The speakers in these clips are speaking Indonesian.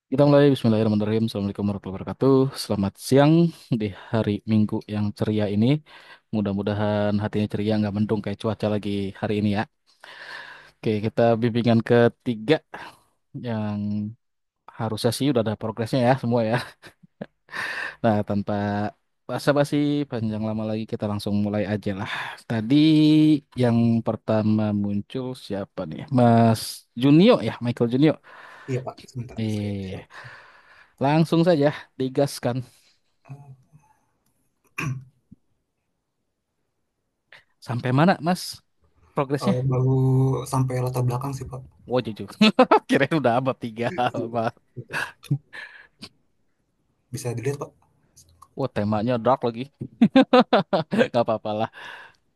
Kita mulai Bismillahirrahmanirrahim. Assalamualaikum warahmatullahi wabarakatuh. Selamat siang di hari Minggu yang ceria ini. Mudah-mudahan hatinya ceria, nggak mendung kayak cuaca lagi hari ini ya. Oke, kita bimbingan ketiga yang harusnya sih udah ada progresnya ya semua ya. Nah, tanpa basa-basi panjang lama lagi kita langsung mulai aja lah. Tadi yang pertama muncul siapa nih? Mas Junio ya, Michael Junio. Iya Pak, sebentar saya Eh, coba. langsung saja digaskan. Sampai mana, Mas? Progresnya? Baru sampai latar belakang sih Pak. Oh, jujur. Kirain udah abad tiga. Iya, Apa. betul. Bisa dilihat Pak. Oh, temanya dark lagi. Gak apa-apa lah.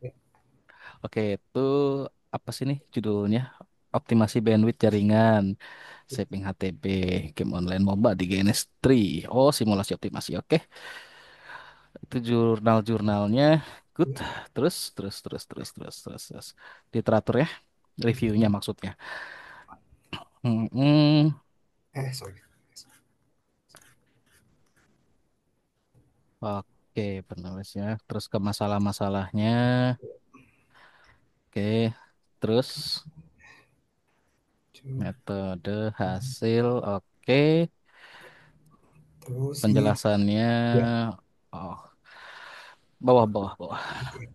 Ya, Oke, itu apa sih nih judulnya? Optimasi bandwidth jaringan, ya. saving HTP, game online MOBA di GNS3. Oh, simulasi optimasi. Oke, itu jurnal-jurnalnya. Good. Ya. Terus. Literatur ya, reviewnya Reviewnya. maksudnya. Hmm, Sorry. oke, penulisnya. Terus ke masalah-masalahnya. Oke, terus Coba. metode hasil. Oke, Terus ini, penjelasannya. ya. Oh, bawah. Oke.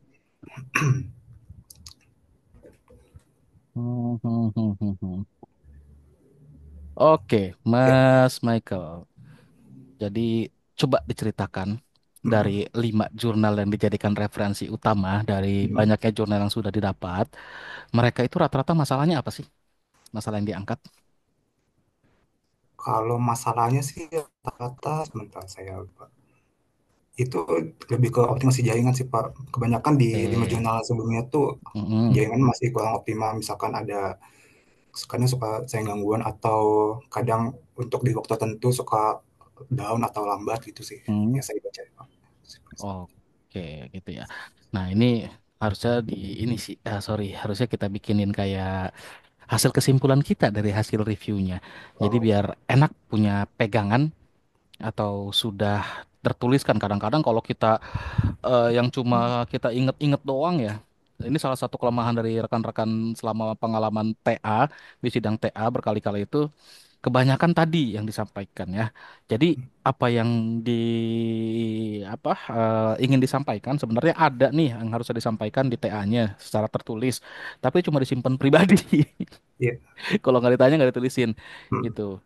Hmm, hmm, hmm, hmm, hmm. Oke, Ya. Mas Michael. Jadi coba diceritakan dari Mm, 5 jurnal yang dijadikan referensi utama dari mm. banyaknya jurnal yang sudah didapat. Mereka itu rata-rata masalahnya apa sih? Masalah yang diangkat? Kalau masalahnya sih rata-rata sebentar saya lupa. Itu lebih ke optimasi jaringan sih Pak. Kebanyakan di 5 jurnal sebelumnya tuh Mm-mm, jaringan masih kurang optimal. Misalkan ada kadang suka saya gangguan atau kadang untuk di waktu tertentu suka down atau lambat gitu sih mm. yang saya baca. Oke, gitu ya. Nah, ini harusnya ini sih, sorry, harusnya kita bikinin kayak hasil kesimpulan kita dari hasil reviewnya. Jadi Oh, biar enak punya pegangan atau sudah tertuliskan. Kadang-kadang kalau kita yang cuma kita inget-inget doang ya. Ini salah satu kelemahan dari rekan-rekan selama pengalaman TA di sidang TA berkali-kali itu kebanyakan tadi yang disampaikan ya. Jadi apa yang di apa ingin disampaikan sebenarnya ada nih yang harusnya disampaikan di TA-nya secara tertulis, tapi cuma disimpan pribadi. iya. Kalau nggak ditanya nggak ditulisin Hmm, gitu.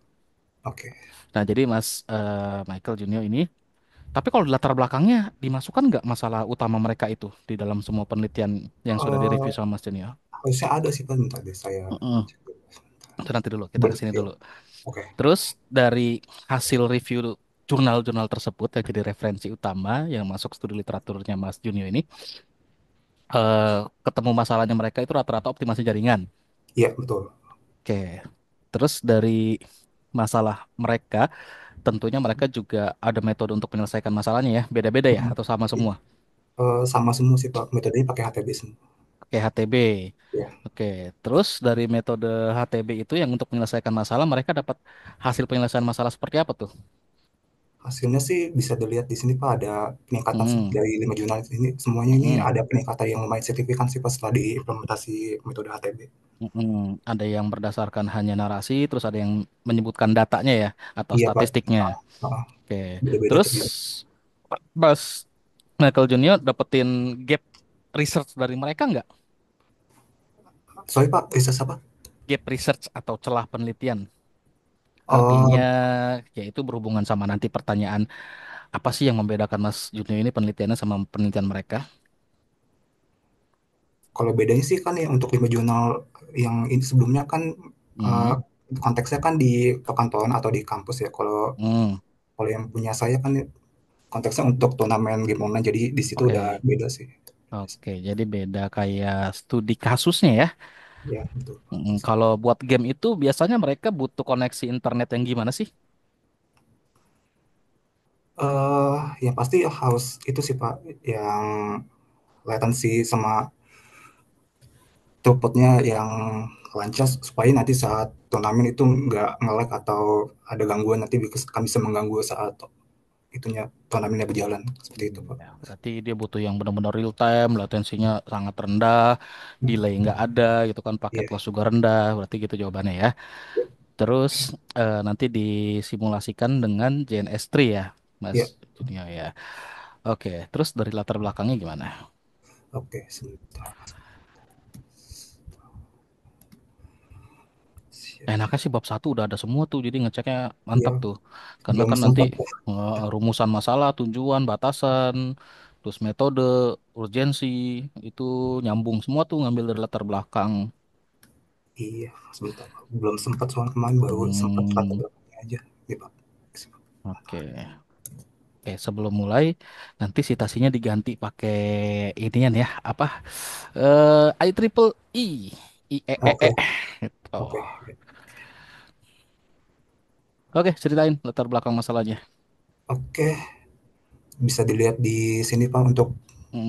oke. Nah jadi Mas Michael Junior ini, tapi kalau di latar belakangnya dimasukkan nggak masalah utama mereka itu di dalam semua penelitian yang sudah direview Eh, sama Mas Junior? harusnya ada sih Pak, bentar deh saya Mm-mm. cek dulu. Itu nanti dulu kita kesini Ya, dulu. oke. Terus dari hasil review jurnal-jurnal tersebut yang jadi referensi utama yang masuk studi literaturnya Mas Junio ini, eh, ketemu masalahnya mereka itu rata-rata optimasi jaringan. Iya betul. Oke. Terus dari masalah mereka, tentunya mereka juga ada metode untuk menyelesaikan masalahnya ya. Beda-beda ya Hmm, atau sama iya. semua? Sama semua sih Pak, metodenya pakai HTB semua. Oke, HTB. Ya, Oke. Terus dari metode HTB itu yang untuk menyelesaikan masalah, mereka dapat hasil penyelesaian masalah seperti apa tuh? hasilnya sih bisa dilihat di sini Pak, ada peningkatan Hmm. dari 5 jurnal ini semuanya ini Hmm. ada peningkatan yang lumayan signifikan sih Pak setelah diimplementasi metode HTB. Ada yang berdasarkan hanya narasi, terus ada yang menyebutkan datanya ya, atau Iya Pak. statistiknya. Ah, Oke, beda-beda terus tuh dia. Mas Michael Junior dapetin gap research dari mereka nggak? Sorry Pak, riset apa? Gap research atau celah penelitian. Artinya, Oh, yaitu berhubungan sama nanti pertanyaan, apa sih yang membedakan Mas Junior ini penelitiannya sama penelitian mereka? kalau bedanya sih kan ya untuk 5 jurnal yang ini sebelumnya kan eh, Hmm, konteksnya kan di perkantoran atau di kampus ya. Kalau hmm, kalau yang punya saya kan konteksnya untuk turnamen game online, jadi di situ udah oke, beda sih. oke, jadi beda kayak studi kasusnya ya. Ya, betul. Kalau buat game itu biasanya mereka butuh koneksi internet yang gimana sih? Yang pasti harus itu sih Pak, yang latency sama throughputnya yang lancar supaya nanti saat turnamen itu nggak nge-lag atau ada gangguan nanti kan bisa mengganggu saat itunya turnamennya berjalan seperti itu Pak. Ya, berarti dia butuh yang benar-benar real time, latensinya sangat rendah, delay nggak ada gitu kan, paket Iya, loss juga rendah, berarti gitu jawabannya ya. Terus nanti disimulasikan dengan JNS3 ya, Mas iya, Junior ya. Oke, terus dari latar belakangnya gimana? oke sebentar. Enaknya sih bab satu udah ada semua tuh, jadi ngeceknya Iya, mantap tuh. Karena belum kan nanti sempat Pak. rumusan masalah, tujuan, batasan, terus metode, urgensi, itu nyambung semua tuh ngambil dari latar belakang. Iya, sebentar Pak. Belum sempat soal kemarin baru sempat latar Hmm, belakangnya aja. Iya Pak. oke. Oke, sebelum mulai nanti citasinya diganti pakai inian ya, apa? I triple E, Oke, Gitu. oke, Oke, ceritain latar belakang masalahnya. oke. Bisa dilihat di sini Pak untuk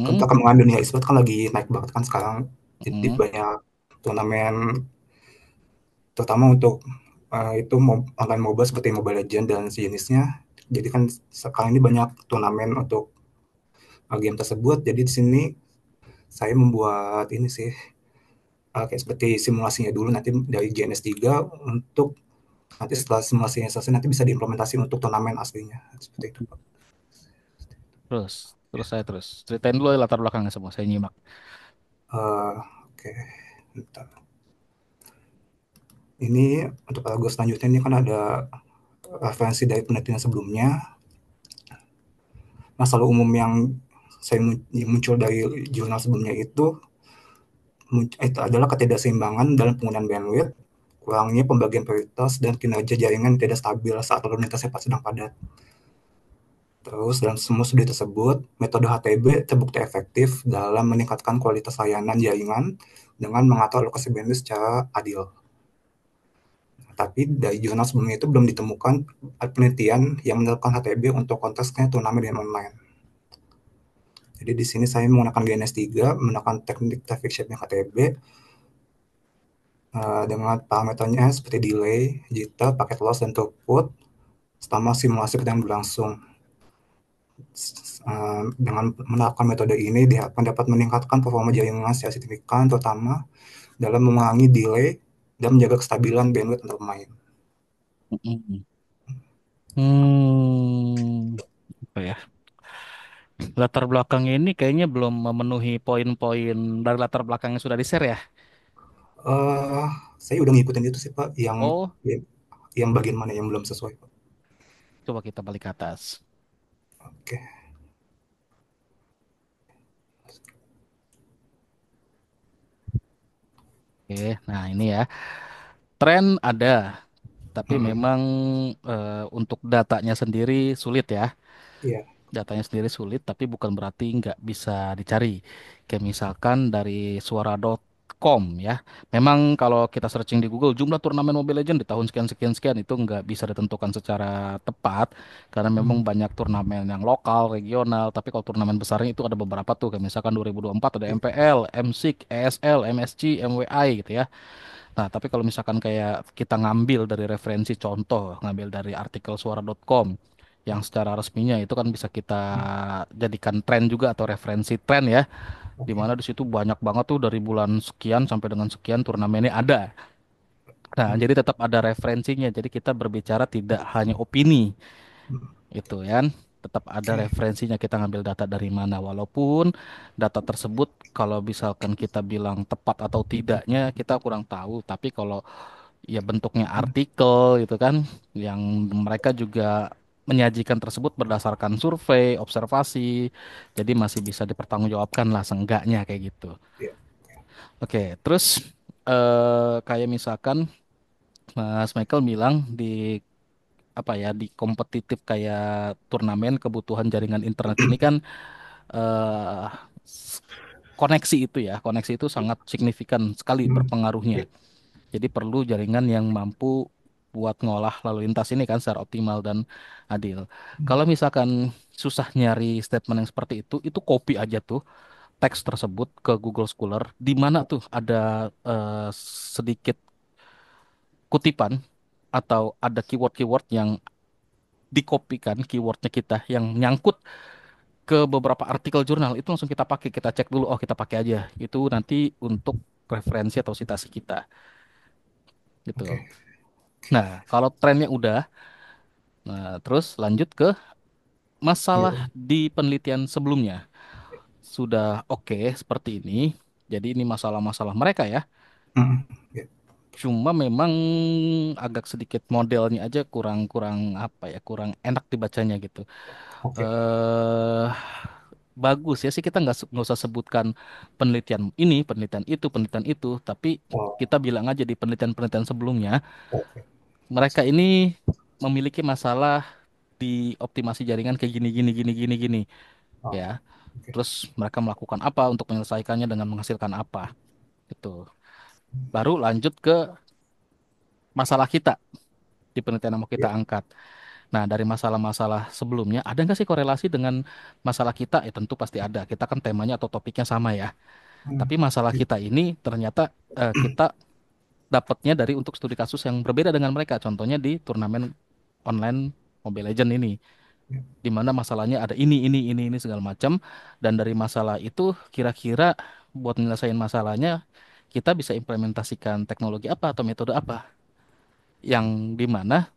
kan Hmm, perkembangan dunia e-sport kan lagi naik banget kan sekarang. Jadi hmm, banyak turnamen terutama untuk itu online MOBA seperti Mobile Legends dan sejenisnya. Jadi kan sekarang ini banyak turnamen untuk game tersebut. Jadi di sini saya membuat ini sih kayak seperti simulasinya dulu nanti dari GNS3 untuk nanti setelah simulasinya selesai nanti bisa diimplementasi untuk turnamen aslinya seperti itu Pak. terus, terus ceritain dulu ya latar belakangnya semua. Saya nyimak. Oke, bentar. Ini untuk paragraf selanjutnya ini kan ada referensi dari penelitian sebelumnya. Masalah umum yang muncul dari jurnal sebelumnya itu adalah ketidakseimbangan dalam penggunaan bandwidth, kurangnya pembagian prioritas, dan kinerja jaringan tidak stabil saat lalu lintasnya sedang padat. Terus dalam semua studi tersebut, metode HTB terbukti efektif dalam meningkatkan kualitas layanan jaringan dengan mengatur alokasi bandwidth secara adil. Tapi dari jurnal sebelumnya itu belum ditemukan penelitian yang menerapkan HTB untuk konteksnya turnamen dan online. Jadi di sini saya menggunakan GNS3, menggunakan teknik traffic shaping HTB dengan parameternya seperti delay, jitter, packet loss, dan throughput selama simulasi pertandingan berlangsung. Dengan menerapkan metode ini diharapkan dapat meningkatkan performa jaringan secara signifikan, terutama dalam mengurangi delay dan menjaga kestabilan bandwidth antar pemain. Hmm, hmm, apa ya? Latar belakangnya ini kayaknya belum memenuhi poin-poin dari latar belakang yang sudah di-share ya. Uh, saya udah ngikutin itu sih Pak, Oh, yang bagian mana yang belum sesuai Pak. coba kita balik ke atas. Oke, Oke, nah ini ya. Tren ada, tapi hmm, memang untuk datanya sendiri sulit ya. iya, Datanya sendiri sulit, tapi bukan berarti nggak bisa dicari. Kayak misalkan dari suara.com ya. Memang kalau kita searching di Google, jumlah turnamen Mobile Legends di tahun sekian-sekian-sekian itu nggak bisa ditentukan secara tepat. Karena memang hmm, banyak turnamen yang lokal, regional. Tapi kalau turnamen besarnya itu ada beberapa tuh. Kayak misalkan 2024 ada iya, MPL, MSIC, ESL, MSC, MWI gitu ya. Nah, tapi kalau misalkan kayak kita ngambil dari referensi contoh, ngambil dari artikel suara.com yang secara resminya itu kan bisa kita jadikan tren juga atau referensi tren ya, di oke, mana di situ banyak banget tuh dari bulan sekian sampai dengan sekian turnamennya ada. Nah, hmm, jadi tetap ada referensinya. Jadi kita berbicara tidak hanya opini, hmm, itu kan. Tetap ada oke, referensinya kita ngambil data dari mana. Walaupun data tersebut kalau misalkan kita bilang tepat atau tidaknya kita kurang tahu. Tapi kalau ya bentuknya hmm, artikel gitu kan yang mereka juga menyajikan tersebut berdasarkan survei, observasi. Jadi masih bisa dipertanggungjawabkan lah seenggaknya kayak gitu. iya, Oke, terus kayak misalkan Mas Michael bilang di apa ya di kompetitif kayak turnamen kebutuhan jaringan internet ini kan eh s- koneksi itu ya, koneksi itu sangat signifikan sekali hmm, berpengaruhnya. iya, Jadi perlu jaringan yang mampu buat ngolah lalu lintas ini kan secara optimal dan adil. hmm, Kalau misalkan susah nyari statement yang seperti itu copy aja tuh teks tersebut ke Google Scholar, di mana tuh ada sedikit kutipan atau ada keyword-keyword yang dikopikan keywordnya kita yang nyangkut ke beberapa artikel jurnal itu langsung kita pakai, kita cek dulu, oh kita pakai aja itu nanti untuk referensi atau citasi kita gitu. Oke. Nah, kalau trennya udah, nah terus lanjut ke masalah Iya. di penelitian sebelumnya sudah oke seperti ini. Jadi ini masalah-masalah mereka ya. Mm, iya. Cuma memang agak sedikit modelnya aja kurang-kurang apa ya, kurang enak dibacanya gitu. Oke. eh Bagus ya sih kita nggak usah sebutkan penelitian ini, penelitian itu, tapi Oh, kita bilang aja di penelitian-penelitian sebelumnya oke. mereka ini memiliki masalah di optimasi jaringan kayak gini gini gini gini gini Oh, ya. oke. Terus mereka melakukan apa untuk menyelesaikannya dengan menghasilkan apa gitu. Baru lanjut ke masalah kita di penelitian yang mau kita Iya. angkat. Nah, dari masalah-masalah sebelumnya, ada nggak sih korelasi dengan masalah kita? Tentu pasti ada. Kita kan temanya atau topiknya sama ya. Mm, Tapi masalah iya. kita ini ternyata kita dapatnya dari untuk studi kasus yang berbeda dengan mereka. Contohnya di turnamen online Mobile Legends ini, Iya. di mana masalahnya ada ini segala macam. Dan dari masalah itu kira-kira buat menyelesaikan masalahnya kita bisa implementasikan teknologi apa atau metode apa yang dimana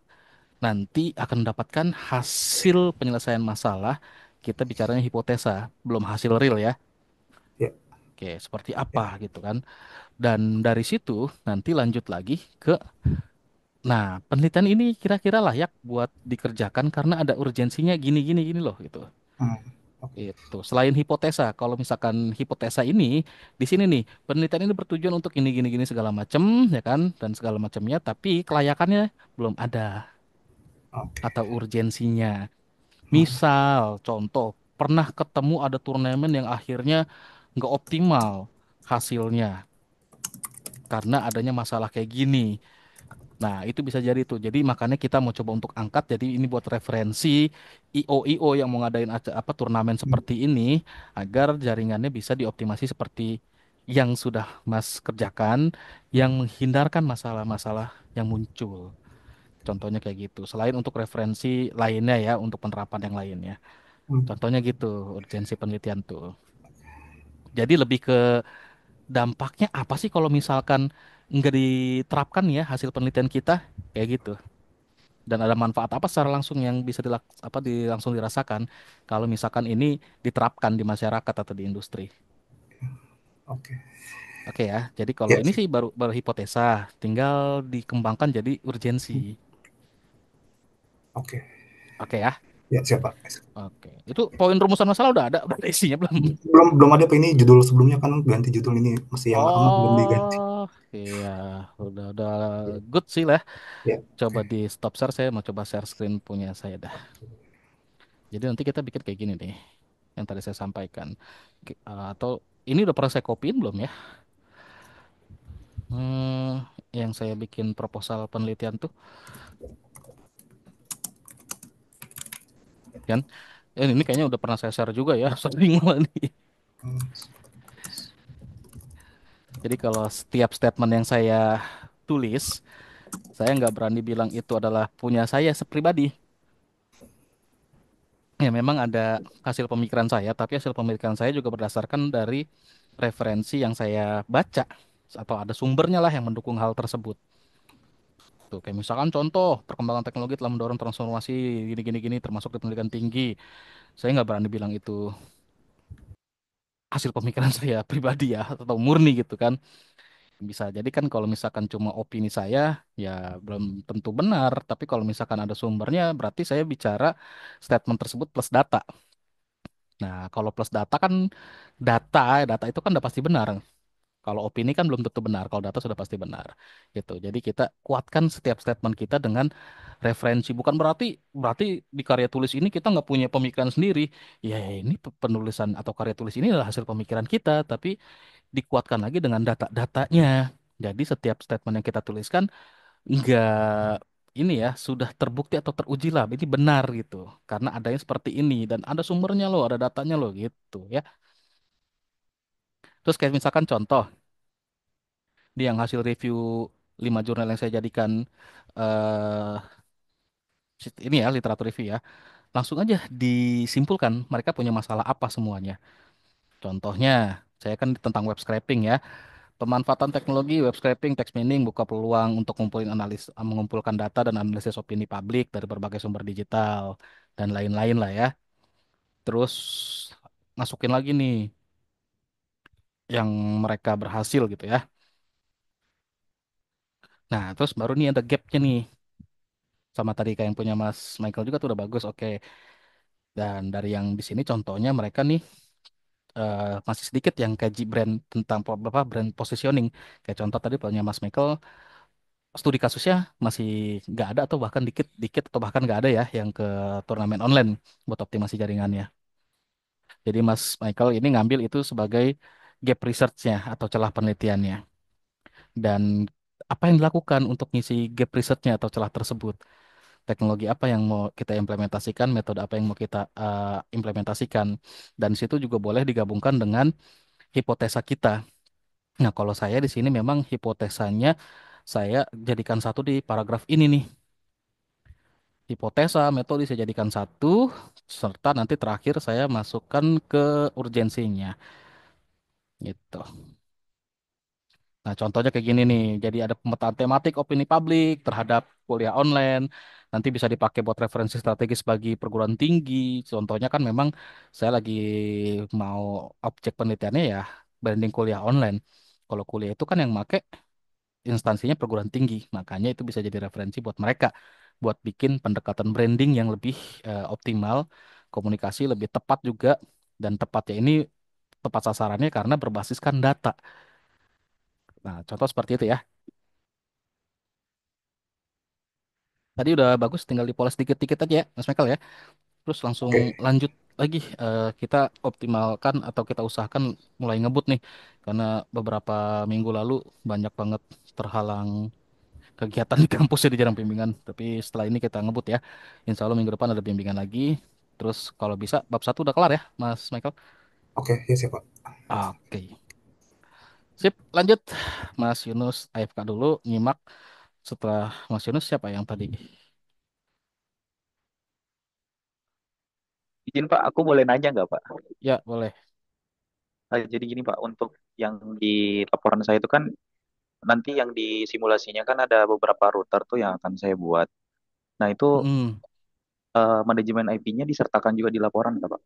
nanti akan mendapatkan hasil penyelesaian masalah. Kita bicaranya hipotesa, belum hasil real ya. Iya. Oke, seperti apa Iya. gitu kan. Dan dari situ nanti lanjut lagi ke, nah, penelitian ini kira-kira layak buat dikerjakan karena ada urgensinya gini gini gini loh gitu. Mm, oke. Itu selain hipotesa, kalau misalkan hipotesa ini di sini nih, penelitian ini bertujuan untuk ini gini gini segala macam ya kan dan segala macamnya, tapi kelayakannya belum ada Oke. atau urgensinya. Mm, Misal, contoh, pernah ketemu ada turnamen yang akhirnya nggak optimal hasilnya karena adanya masalah kayak gini. Nah, itu bisa jadi tuh. Jadi makanya kita mau coba untuk angkat. Jadi ini buat referensi IO yang mau ngadain apa turnamen mm, seperti ini agar jaringannya bisa dioptimasi seperti yang sudah Mas kerjakan, yang mm, menghindarkan masalah-masalah yang muncul. Contohnya kayak gitu. Selain untuk referensi lainnya ya, untuk penerapan yang lainnya. mm. Contohnya gitu, urgensi penelitian tuh. Jadi lebih ke dampaknya apa sih kalau misalkan nggak diterapkan ya hasil penelitian kita kayak gitu. Dan ada manfaat apa secara langsung yang bisa langsung dirasakan kalau misalkan ini diterapkan di masyarakat atau di industri. Oke. Oke ya. Jadi kalau Iya, ini siap. sih baru hipotesa, tinggal dikembangkan jadi urgensi. Mm, oke. Oke ya. Ya, siap, Pak. Oke. Itu poin rumusan masalah udah ada isinya belum? Belum belum ada Pak, ini judul sebelumnya kan ganti judul, ini masih yang lama belum diganti. Oh, iya, udah good sih lah. Ya, Coba oke. di stop share, saya mau coba share screen punya saya dah. Jadi nanti kita bikin kayak gini nih, yang tadi saya sampaikan. Atau ini udah pernah saya copyin belum ya? Yang saya bikin proposal penelitian tuh, kan? Ini kayaknya udah pernah saya share juga ya, sering malah nih. Hmm, Jadi kalau setiap statement yang saya tulis, saya nggak berani bilang itu adalah punya saya sepribadi. Ya memang ada hasil pemikiran saya, tapi hasil pemikiran saya juga berdasarkan dari referensi yang saya baca atau ada sumbernya lah yang mendukung hal tersebut. Tuh, kayak misalkan contoh perkembangan teknologi telah mendorong transformasi gini-gini termasuk di pendidikan tinggi. Saya nggak berani bilang itu hasil pemikiran saya pribadi ya atau murni gitu kan. Bisa jadi kan kalau misalkan cuma opini saya ya belum tentu benar, tapi kalau misalkan ada sumbernya berarti saya bicara statement tersebut plus data. Nah, kalau plus data kan data data itu kan udah pasti benar. Kalau opini kan belum tentu benar, kalau data sudah pasti benar. Gitu. Jadi kita kuatkan setiap statement kita dengan referensi. Bukan berarti berarti di karya tulis ini kita nggak punya pemikiran sendiri. Ya ini penulisan atau karya tulis ini adalah hasil pemikiran kita, tapi dikuatkan lagi dengan data-datanya. Jadi setiap statement yang kita tuliskan nggak ini ya sudah terbukti atau teruji lah, ini benar gitu. Karena adanya seperti ini dan ada sumbernya loh, ada datanya loh gitu ya. Terus kayak misalkan contoh, di yang hasil review 5 jurnal yang saya jadikan eh ini ya literatur review ya, langsung aja disimpulkan mereka punya masalah apa semuanya. Contohnya, saya kan tentang web scraping ya. Pemanfaatan teknologi web scraping, text mining buka peluang untuk mengumpulkan data dan analisis opini publik dari berbagai sumber digital dan lain-lain lah ya. Terus masukin lagi nih yang mereka berhasil gitu ya. Nah, terus baru nih ada gapnya nih. Sama tadi kayak yang punya Mas Michael juga tuh udah bagus, oke. Dan dari yang di sini contohnya mereka nih masih sedikit yang kaji brand tentang beberapa brand positioning. Kayak contoh tadi punya Mas Michael, studi kasusnya masih nggak ada atau bahkan dikit-dikit atau bahkan nggak ada ya yang ke turnamen online buat optimasi jaringannya. Jadi Mas Michael ini ngambil itu sebagai gap research-nya atau celah penelitiannya. Dan apa yang dilakukan untuk ngisi gap research-nya atau celah tersebut? Teknologi apa yang mau kita implementasikan, metode apa yang mau kita implementasikan. Dan di situ juga boleh digabungkan dengan hipotesa kita. Nah, kalau saya di sini memang hipotesanya saya jadikan satu di paragraf ini nih. Hipotesa, metode saya jadikan satu, serta nanti terakhir saya masukkan ke urgensinya. Gitu. Nah, contohnya kayak gini nih. Jadi ada pemetaan tematik opini publik terhadap kuliah online. Nanti bisa dipakai buat referensi strategis bagi perguruan tinggi. Contohnya kan memang saya lagi mau objek penelitiannya ya branding kuliah online. Kalau kuliah itu kan yang make instansinya perguruan tinggi. Makanya itu bisa jadi referensi buat mereka buat bikin pendekatan branding yang lebih optimal, komunikasi lebih tepat juga dan tepatnya ini tepat sasarannya karena berbasiskan data. Nah, contoh seperti itu ya. Tadi udah bagus, tinggal dipoles dikit-dikit aja ya, Mas Michael ya. Terus langsung Oke, lanjut lagi, kita optimalkan atau kita usahakan mulai ngebut nih, karena beberapa minggu lalu banyak banget terhalang kegiatan di kampus jadi jarang bimbingan. Tapi setelah ini kita ngebut ya. Insya Allah minggu depan ada bimbingan lagi. Terus kalau bisa bab satu udah kelar ya, Mas Michael. oke, ya siap Pak. Oke, sip, lanjut. Mas Yunus AFK dulu nyimak. Setelah Mas Yunus siapa yang tadi? Izin Pak, aku boleh nanya nggak Pak? Ya, boleh. Jadi gini Pak, untuk yang di laporan saya itu kan nanti yang di simulasinya kan ada beberapa router tuh yang akan saya buat. Nah itu Mm, manajemen IP-nya disertakan juga di laporan nggak Pak?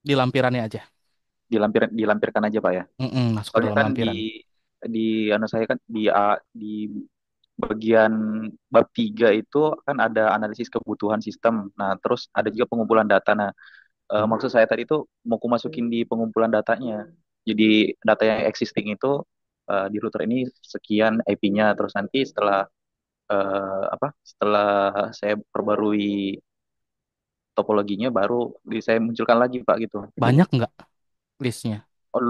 di lampirannya aja. Dilampirkan aja Pak ya. Masuk ke Soalnya dalam kan lampiran. di anu saya kan di bagian bab 3 itu kan ada analisis kebutuhan sistem. Nah, terus ada juga pengumpulan data. Nah, maksud saya tadi itu mau ku masukin di pengumpulan datanya. Jadi data yang existing itu di router ini sekian IP-nya, terus nanti setelah setelah saya perbarui topologinya baru saya munculkan lagi Pak gitu. Banyak nggak listnya? Oh,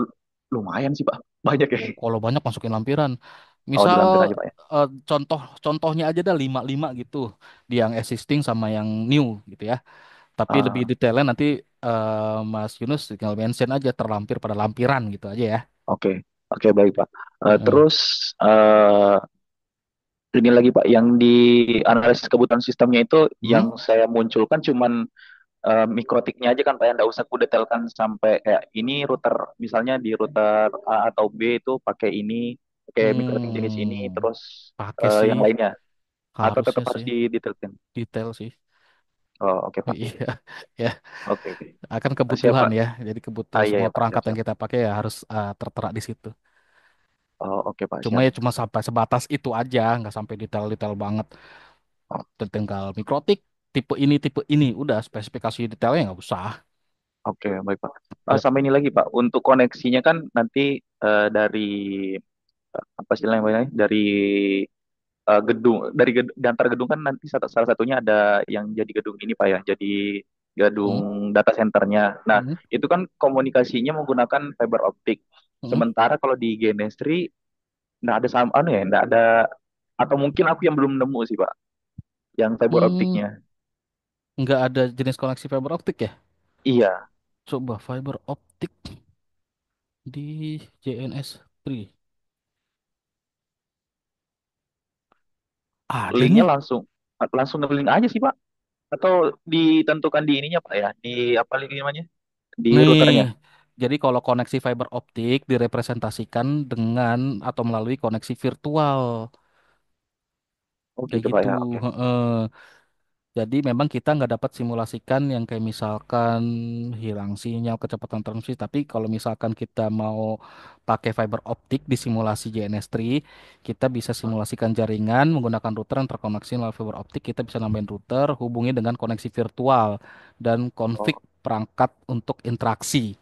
lumayan sih Pak, banyak ya. Oh, kalau banyak masukin lampiran. Oh, Misal dilampir aja Pak ya. contohnya aja dah lima lima gitu. Di yang existing sama yang new gitu ya. Tapi lebih Ah, detailnya nanti Mas Yunus tinggal mention aja terlampir pada lampiran gitu aja ya. oke, oke baik Pak. Mm-mm. Terus eh, ini lagi Pak, yang di analisis kebutuhan sistemnya itu Hmm? yang saya munculkan cuman mikrotiknya aja kan Pak ya, nggak usah ku detailkan sampai kayak ini router, misalnya di router A atau B itu pakai ini, pakai mikrotik jenis ini, Hmm, terus pakai sih, yang lainnya, atau harusnya tetap harus sih didetailkan. detail sih. Oh oke Pak, Iya, ya oke oke. akan Siap kebutuhan Pak. ya. Jadi Ah kebutuhan iya semua ya Pak, perangkat siap yang siap. kita pakai ya harus tertera di situ. Oh oke Pak, Cuma siap. ya cuma sampai sebatas itu aja, nggak sampai detail-detail banget. Oh, Tinggal mikrotik tipe ini, udah spesifikasi detailnya nggak usah. oke baik Pak. Yap. Sama ini lagi Pak, untuk koneksinya kan nanti dari apa sih namanya, dari di antar gedung kan nanti salah satunya ada yang jadi gedung ini Pak ya, jadi gedung Hmm, data centernya. Nah, hmm, itu kan komunikasinya menggunakan fiber optik. hmm, Sementara kalau di Genestri nggak ada sama anu ya, nggak ada, atau mungkin aku yang belum nemu sih Pak, yang fiber hmm, optiknya. nggak ada jenis koneksi fiber optik ya? Iya, Coba fiber optik. Di JNS 3 ada Linknya nih. langsung langsung ngelink aja sih Pak. Atau ditentukan di ininya Pak ya? Di apa lagi namanya? Di Nih, routernya. jadi kalau koneksi fiber optik direpresentasikan dengan atau melalui koneksi virtual Oh kayak gitu Pak gitu. ya. Oke. Heeh. Jadi memang kita nggak dapat simulasikan yang kayak misalkan hilang sinyal, kecepatan transmisi. Tapi kalau misalkan kita mau pakai fiber optik di simulasi JNS3, kita bisa simulasikan jaringan menggunakan router yang terkoneksi melalui fiber optik. Kita bisa nambahin router, hubungi dengan koneksi virtual dan konfig Oh, perangkat untuk interaksi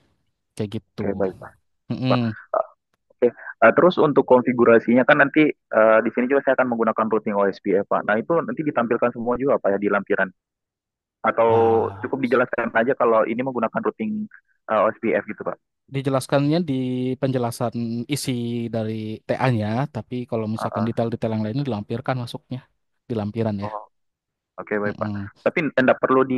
kayak oke gitu. baik Pak. Pak. Mm-mm. Oke. Terus untuk konfigurasinya kan nanti di sini juga saya akan menggunakan routing OSPF Pak. Nah itu nanti ditampilkan semua juga Pak ya di lampiran. Atau Ah, cukup dijelaskan aja kalau ini menggunakan routing OSPF gitu Pak. dijelaskannya di penjelasan isi dari TA-nya, tapi kalau Ah, misalkan ah. detail-detail yang lainnya dilampirkan masuknya di lampiran ya. Oh, oke baik Pak. Mm-mm. Tapi enggak perlu di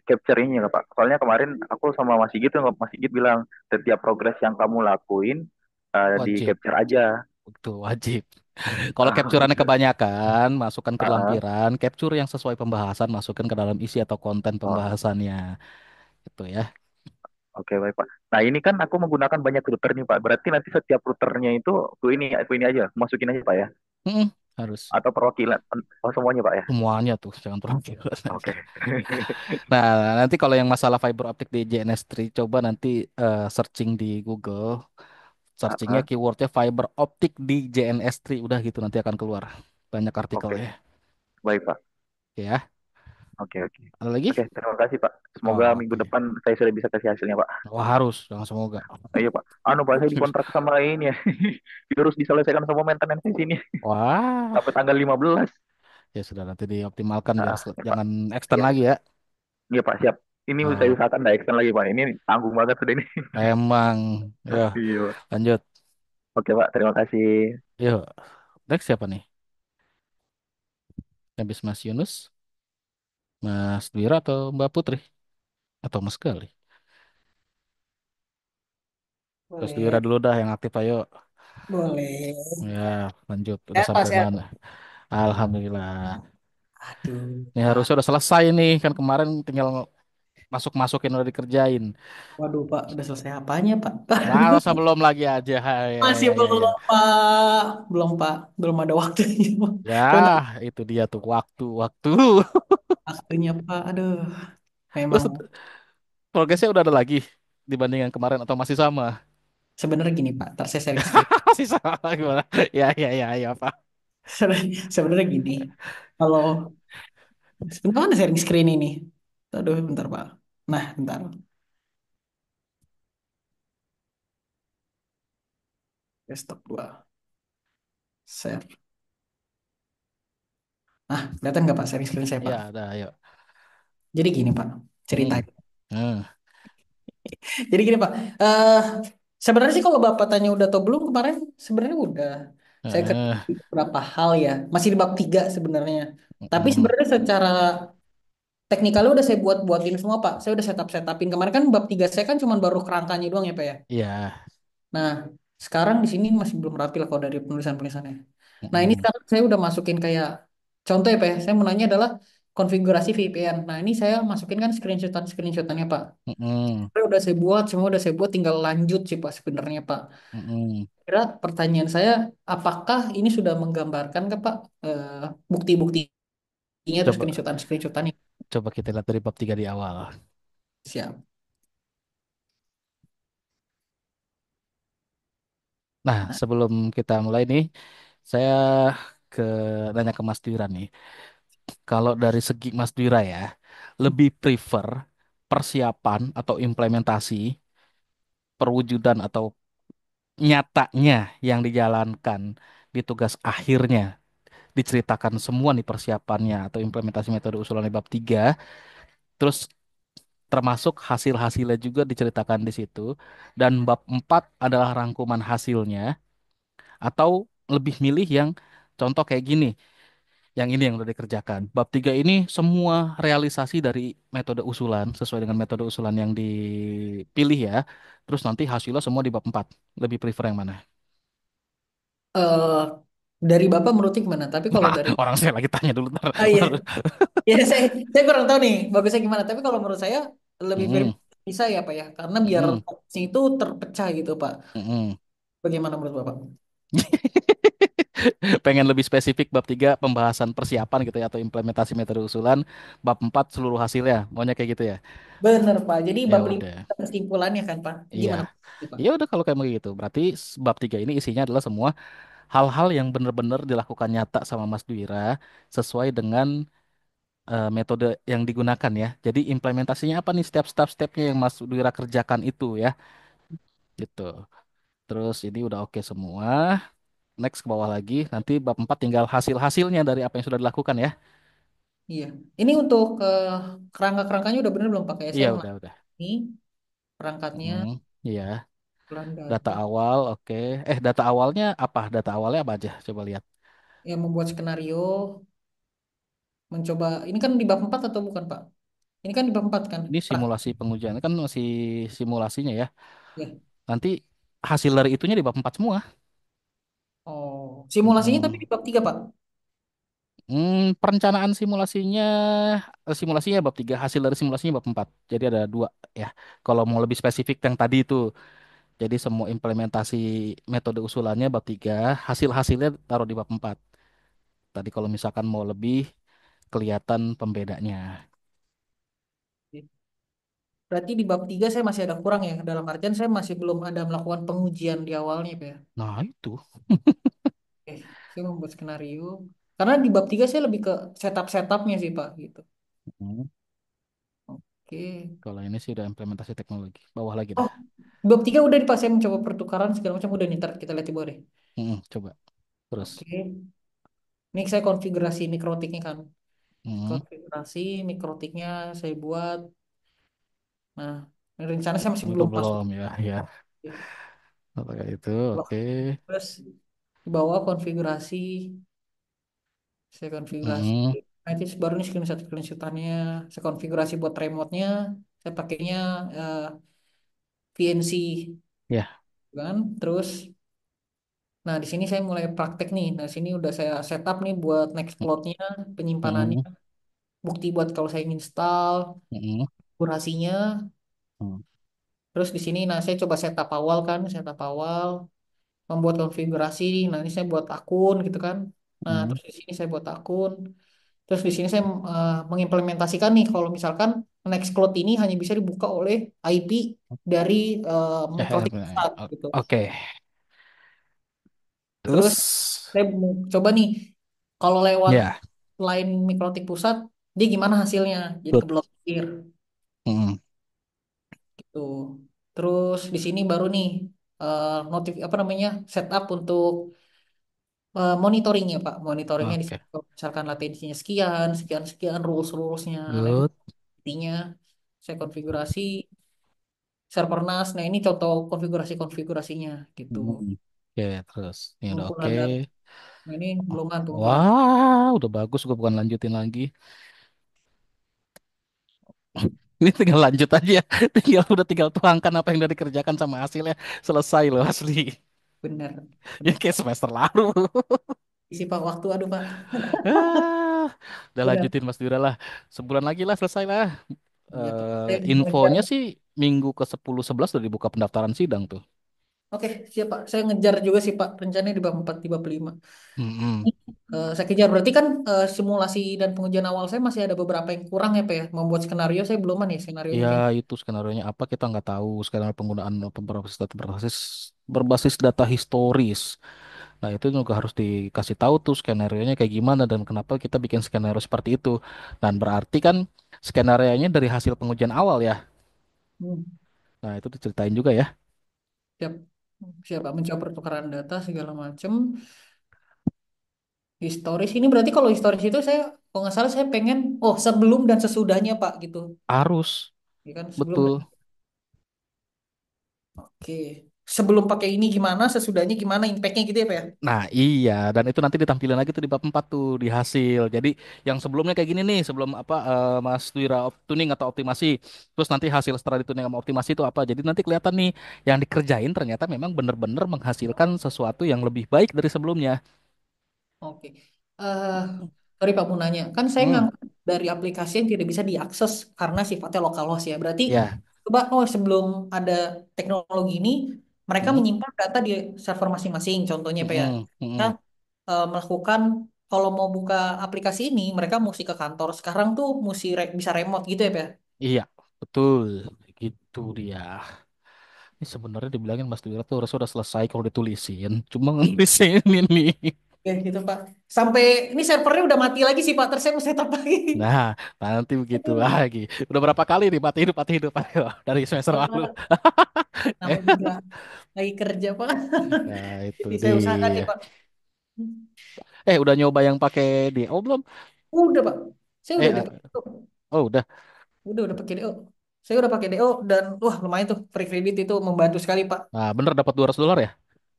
capture ini ya Pak. Soalnya kemarin aku sama Mas Sigit tuh, Mas Sigit bilang setiap progres yang kamu lakuin di Wajib, capture aja. itu wajib. Kalau capturannya kebanyakan, masukkan ke Ah, ah. lampiran, capture yang sesuai pembahasan, masukkan ke dalam isi atau konten Oh, pembahasannya. Itu ya. oke baik Pak. Nah ini kan aku menggunakan banyak router nih Pak. Berarti nanti setiap routernya itu aku ini aja, masukin aja Pak ya. Mm-mm. Harus Atau perwakilan semuanya Pak ya. semuanya tuh, jangan terlalu. Oke. Nah, nanti kalau yang masalah fiber optik di JNS3, coba nanti searching di Google. Ah, Searchingnya ah. keywordnya fiber optik di JNS3. Udah gitu nanti akan keluar. Banyak Oke, artikelnya. baik Pak. Ya. Oke, oke. Ada lagi? Oke, terima kasih Pak. Semoga Oh, minggu oke. depan saya sudah bisa kasih hasilnya Pak. Wah, harus. Jangan semoga. Ayo Pak. Anu Pak, saya dikontrak sama ini ya. Harus diselesaikan semua maintenance di sini Wah. sampai tanggal 15. Ya sudah nanti dioptimalkan biar Ya Pak. jangan extend Iya, lagi ya. iya Pak, siap. Ini saya Oh, usahakan nggak extend lagi Pak. Ini tanggung banget sudah ini. emang. Ya, Iya Pak. lanjut. Oke Pak, terima kasih. Yuk, next siapa nih? Habis Mas Yunus, Mas Dwira atau Mbak Putri? Atau Mas Gali? Mas Dwira Boleh, dulu dah yang aktif ayo. boleh. Ya, lanjut. Udah Sehat Pak, sampai sehat. mana? Alhamdulillah. Aduh, Ini Pak. harusnya udah selesai nih. Kan kemarin tinggal masuk-masukin udah dikerjain. Waduh, Pak. Udah selesai apanya, Pak? Masa belum lagi aja. Ya, Masih ya, ya, belum, ya. Pak. Belum, Pak. Belum ada waktunya. Ya, Belum ada itu dia tuh waktu-waktu. waktunya, Pak. Aduh, Terus memang. progresnya udah ada lagi dibandingkan kemarin atau masih sama? Sebenarnya gini, Pak. Ntar saya sharing screen. Masih sama gimana? Ya, ya, ya, ya, Pak. Sebenarnya gini. Kalau sebenarnya mana sharing screen ini? Aduh, bentar, Pak. Nah, bentar. Desktop 2. Share. Nah, kelihatan nggak, Pak, sharing screen saya, Pak? Ya, udah, ayo. Jadi gini, Pak. Hmm. Ceritanya. Hmm. Jadi gini Pak, eh sebenarnya sih kalau Bapak tanya udah atau belum kemarin sebenarnya udah. Saya ke Eh, beberapa hal ya, masih di bab 3 sebenarnya. Tapi hmm. sebenarnya secara teknikalnya udah saya buat-buatin semua Pak. Saya udah setupin. Kemarin kan bab 3 saya kan cuma baru kerangkanya doang ya Pak ya. Iya. Nah, sekarang di sini masih belum rapi lah kalau dari penulisan-penulisannya. Nah, ini Hmm. sekarang saya udah masukin kayak contoh ya Pak ya. Saya mau nanya adalah konfigurasi VPN. Nah, ini saya masukin kan screenshotannya Pak. Hmm. Semua udah saya buat, tinggal lanjut sih Pak sebenarnya Pak. Hmm. Kira pertanyaan saya, apakah ini sudah menggambarkan ke Pak bukti-buktinya atau Coba screenshotan ini? coba kita lihat dari bab 3 di awal. Siap. Nah, Nah, sebelum kita mulai nih, saya ke nanya ke Mas Dira nih. Kalau dari segi Mas Dira ya, lebih prefer persiapan atau implementasi perwujudan atau nyatanya yang dijalankan di tugas akhirnya diceritakan semua nih persiapannya atau implementasi metode usulan di bab 3 terus termasuk hasil-hasilnya juga diceritakan di situ dan bab 4 adalah rangkuman hasilnya atau lebih milih yang contoh kayak gini Yang ini yang udah dikerjakan. Bab 3 ini semua realisasi dari metode usulan sesuai dengan metode usulan yang dipilih ya. Terus nanti hasilnya semua di bab 4. Lebih prefer yang mana? eh dari Bapak menurutnya gimana? Tapi kalau Nah, dari orang saya lagi tanya dulu ntar. ah iya, ya saya kurang tahu nih bagusnya gimana. Tapi kalau menurut saya lebih Mm-mm, bisa ya Pak ya, karena biar mm-mm, fokusnya itu terpecah gitu Pak. mm-mm. Bagaimana menurut Bapak? Pengen lebih spesifik bab 3 pembahasan persiapan gitu ya atau implementasi metode usulan, bab 4 seluruh hasilnya. Maunya kayak gitu ya. Bener Pak. Jadi Ya bab 5 udah. kesimpulannya kan Pak. Iya. Gimana Pak? Ya udah kalau kayak begitu. Berarti bab 3 ini isinya adalah semua hal-hal yang benar-benar dilakukan nyata sama Mas Dwira sesuai dengan metode yang digunakan ya. Jadi implementasinya apa nih setiap step-stepnya yang Mas Dwira kerjakan itu ya. Gitu. Terus ini udah oke semua. Next ke bawah lagi. Nanti bab 4 tinggal hasil-hasilnya dari apa yang sudah dilakukan ya. Iya. Ini untuk kerangka-kerangkanya udah bener belum pakai Iya saya udah. ini perangkatnya Hmm, iya. bulan Data data awal, oke. Data awalnya apa? Data awalnya apa aja? Coba lihat. yang membuat skenario, mencoba ini kan di bab 4 atau bukan Pak? Ini kan di bab 4 kan? Ini simulasi pengujian kan masih simulasinya ya. Ya. Nanti hasil dari itunya di bab 4 semua. Oh, simulasinya tapi Mm-mm. di bab 3 Pak. Perencanaan simulasinya bab 3, hasil dari simulasinya bab 4. Jadi ada dua ya. Kalau mau lebih spesifik yang tadi itu. Jadi semua implementasi metode usulannya bab 3, hasil-hasilnya taruh di bab 4. Tadi kalau misalkan mau lebih kelihatan pembedanya. Berarti di bab 3 saya masih ada kurang ya. Dalam artian saya masih belum ada melakukan pengujian di awalnya Pak ya. Nah, itu. Oke, saya membuat skenario. Karena di bab 3 saya lebih ke setup-setupnya sih Pak gitu. Hmm, Oke. Kalau ini sih udah implementasi teknologi. Bawah lagi Oh, dah. di bab 3 udah nih Pak, saya mencoba pertukaran segala macam udah nih. Ntar kita lihat di bawah deh. Coba terus. Oke. Ini saya konfigurasi mikrotiknya kan. Hmm, Konfigurasi mikrotiknya saya buat. Nah, ini rencana saya masih itu belum masuk. belum ya, ya. Apakah itu? Oke. Terus di bawah konfigurasi, saya konfigurasi. Hmm, Nah, itu baru nih screenshotannya. Saya konfigurasi buat remote-nya. Saya pakainya VNC ya. kan. Terus, nah di sini saya mulai praktek nih. Nah, sini udah saya setup nih buat nextplotnya, penyimpanannya, Hmm, bukti buat kalau saya install, hmm, kurasinya. hmm, Terus di sini, nah saya coba setup awal kan, setup awal, membuat konfigurasi. Nah ini saya buat akun gitu kan. Nah hmm. terus di sini saya buat akun. Terus di sini saya mengimplementasikan nih kalau misalkan Nextcloud ini hanya bisa dibuka oleh IP dari Mikrotik pusat gitu. Oke. Terus Terus, saya coba nih kalau lewat ya. line Mikrotik pusat dia gimana hasilnya? Jadi Good. keblokir Hmm, gitu. Terus di sini baru nih notif apa namanya setup untuk monitoringnya Pak. Monitoringnya di oke. sini kalau misalkan latensinya sekian, sekian, sekian, rules-rulesnya, Good. intinya saya konfigurasi server NAS. Nah ini contoh konfigurasinya gitu. Oke, terus. Ini udah oke. Pengumpulan data. Nah ini belum kan pengumpulan. Wah, udah bagus. Gue bukan lanjutin lagi. Ini tinggal lanjut aja. Tinggal tuangkan apa yang udah dikerjakan sama hasilnya. Selesai loh asli. Benar, Ya benar. kayak semester lalu. Isi Pak waktu, aduh Pak. Ah, udah Udah, lanjutin Mas Dura lah. Sebulan lagi lah selesai lah. iya Pak. Saya ngejar. Infonya sih minggu ke 10 11 udah dibuka pendaftaran sidang tuh. Oke, siap Pak. Saya ngejar juga sih Pak. Rencananya di bab 4, di bab 5. Mm-mm. Saya kejar. Berarti kan simulasi dan pengujian awal saya masih ada beberapa yang kurang ya Pak ya. Membuat skenario saya belum nih. Skenario-nya Ya kayak itu skenario-nya apa kita nggak tahu. Skenario penggunaan berbasis data historis. Nah itu juga harus dikasih tahu tuh skenario-nya kayak gimana dan kenapa kita bikin skenario seperti itu. Dan berarti kan skenario-nya dari hasil pengujian awal ya. hmm, Nah itu diceritain juga ya. siap. Siap Pak. Mencoba pertukaran data segala macam. Historis ini berarti kalau historis itu saya kalau nggak salah saya pengen oh sebelum dan sesudahnya Pak gitu. Harus Ya kan sebelum dan betul. oke. sebelum pakai ini gimana, sesudahnya gimana impactnya gitu ya Pak ya? Nah, iya, dan itu nanti ditampilin lagi tuh di bab 4 tuh di hasil. Jadi yang sebelumnya kayak gini nih, sebelum apa Mas Wira tuning atau optimasi. Terus nanti hasil setelah dituning sama optimasi itu apa. Jadi nanti kelihatan nih yang dikerjain ternyata memang bener-bener menghasilkan sesuatu yang lebih baik dari sebelumnya. Oke. Eh, sorry Pak mau nanya. Kan saya Hmm, ngangkat dari aplikasi yang tidak bisa diakses karena sifatnya lokal host ya. Berarti ya. coba sebelum ada teknologi ini, mereka Hmm, menyimpan data di server masing-masing. Contohnya Pak ya. Kita melakukan kalau mau buka aplikasi ini, mereka mesti ke kantor. Sekarang tuh mesti bisa remote gitu ya Pak ya. iya, betul. Gitu dia. Ini sebenarnya dibilangin Mas Wira tuh harusnya udah selesai kalau ditulisin. Cuma ngelisin ini. Ya gitu Pak. Sampai ini servernya udah mati lagi sih Pak. Terus saya mau setup lagi. Nah, nanti begitu lagi. Udah berapa kali nih mati hidup ayo dari semester lalu. Namanya juga lagi kerja Pak. Nah, itu Jadi saya usahakan dia. nih Pak. Udah nyoba yang pakai DO belum? Udah Pak. Saya Eh, udah eh, dapat. oh udah. Udah pakai DO. Saya udah pakai DO dan wah lumayan tuh free credit itu membantu sekali Pak. Nah, bener dapat $200 ya?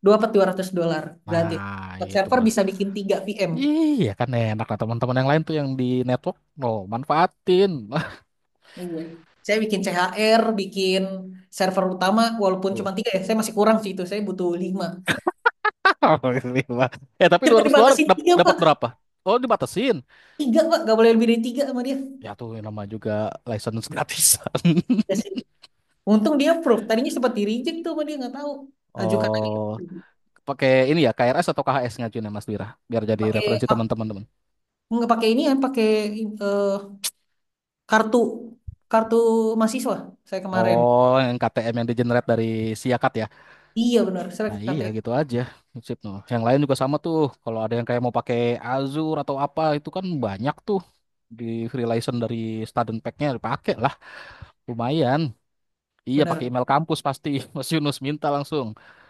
Dapat $200 gratis. Nah, Buat itu server bener. bisa bikin 3 VM. Iya kan enak nah teman-teman yang lain tuh yang di network, no manfaatin. Iya. Saya bikin CHR, bikin server utama walaupun Uh. cuma 3 ya. Saya masih kurang sih itu. Saya butuh 5. Tapi Kita 200 dolar dibatasin 3 dapat Pak. berapa? Oh, dibatasin. 3 Pak. Gak boleh lebih dari 3 sama dia. Ya tuh yang nama juga license gratisan. Ya sih. Untung dia approve. Tadinya sempat di reject tuh sama dia nggak tahu. Ajukan lagi. Oh, pakai ini ya KRS atau KHS ngajuin ya Mas Dira biar jadi Pakai referensi teman-teman teman. nggak pakai ini ya, pakai eh, kartu kartu mahasiswa saya kemarin. Oh, yang KTM yang di generate dari Siakat ya. Iya benar, saya Nah, iya KTP. gitu aja. Sip, no. Yang lain juga sama tuh. Kalau ada yang kayak mau pakai Azure atau apa itu kan banyak tuh di free license dari student pack-nya dipakai lah. Lumayan. Iya pakai Benar, email kampus pasti. Mas Yunus minta langsung.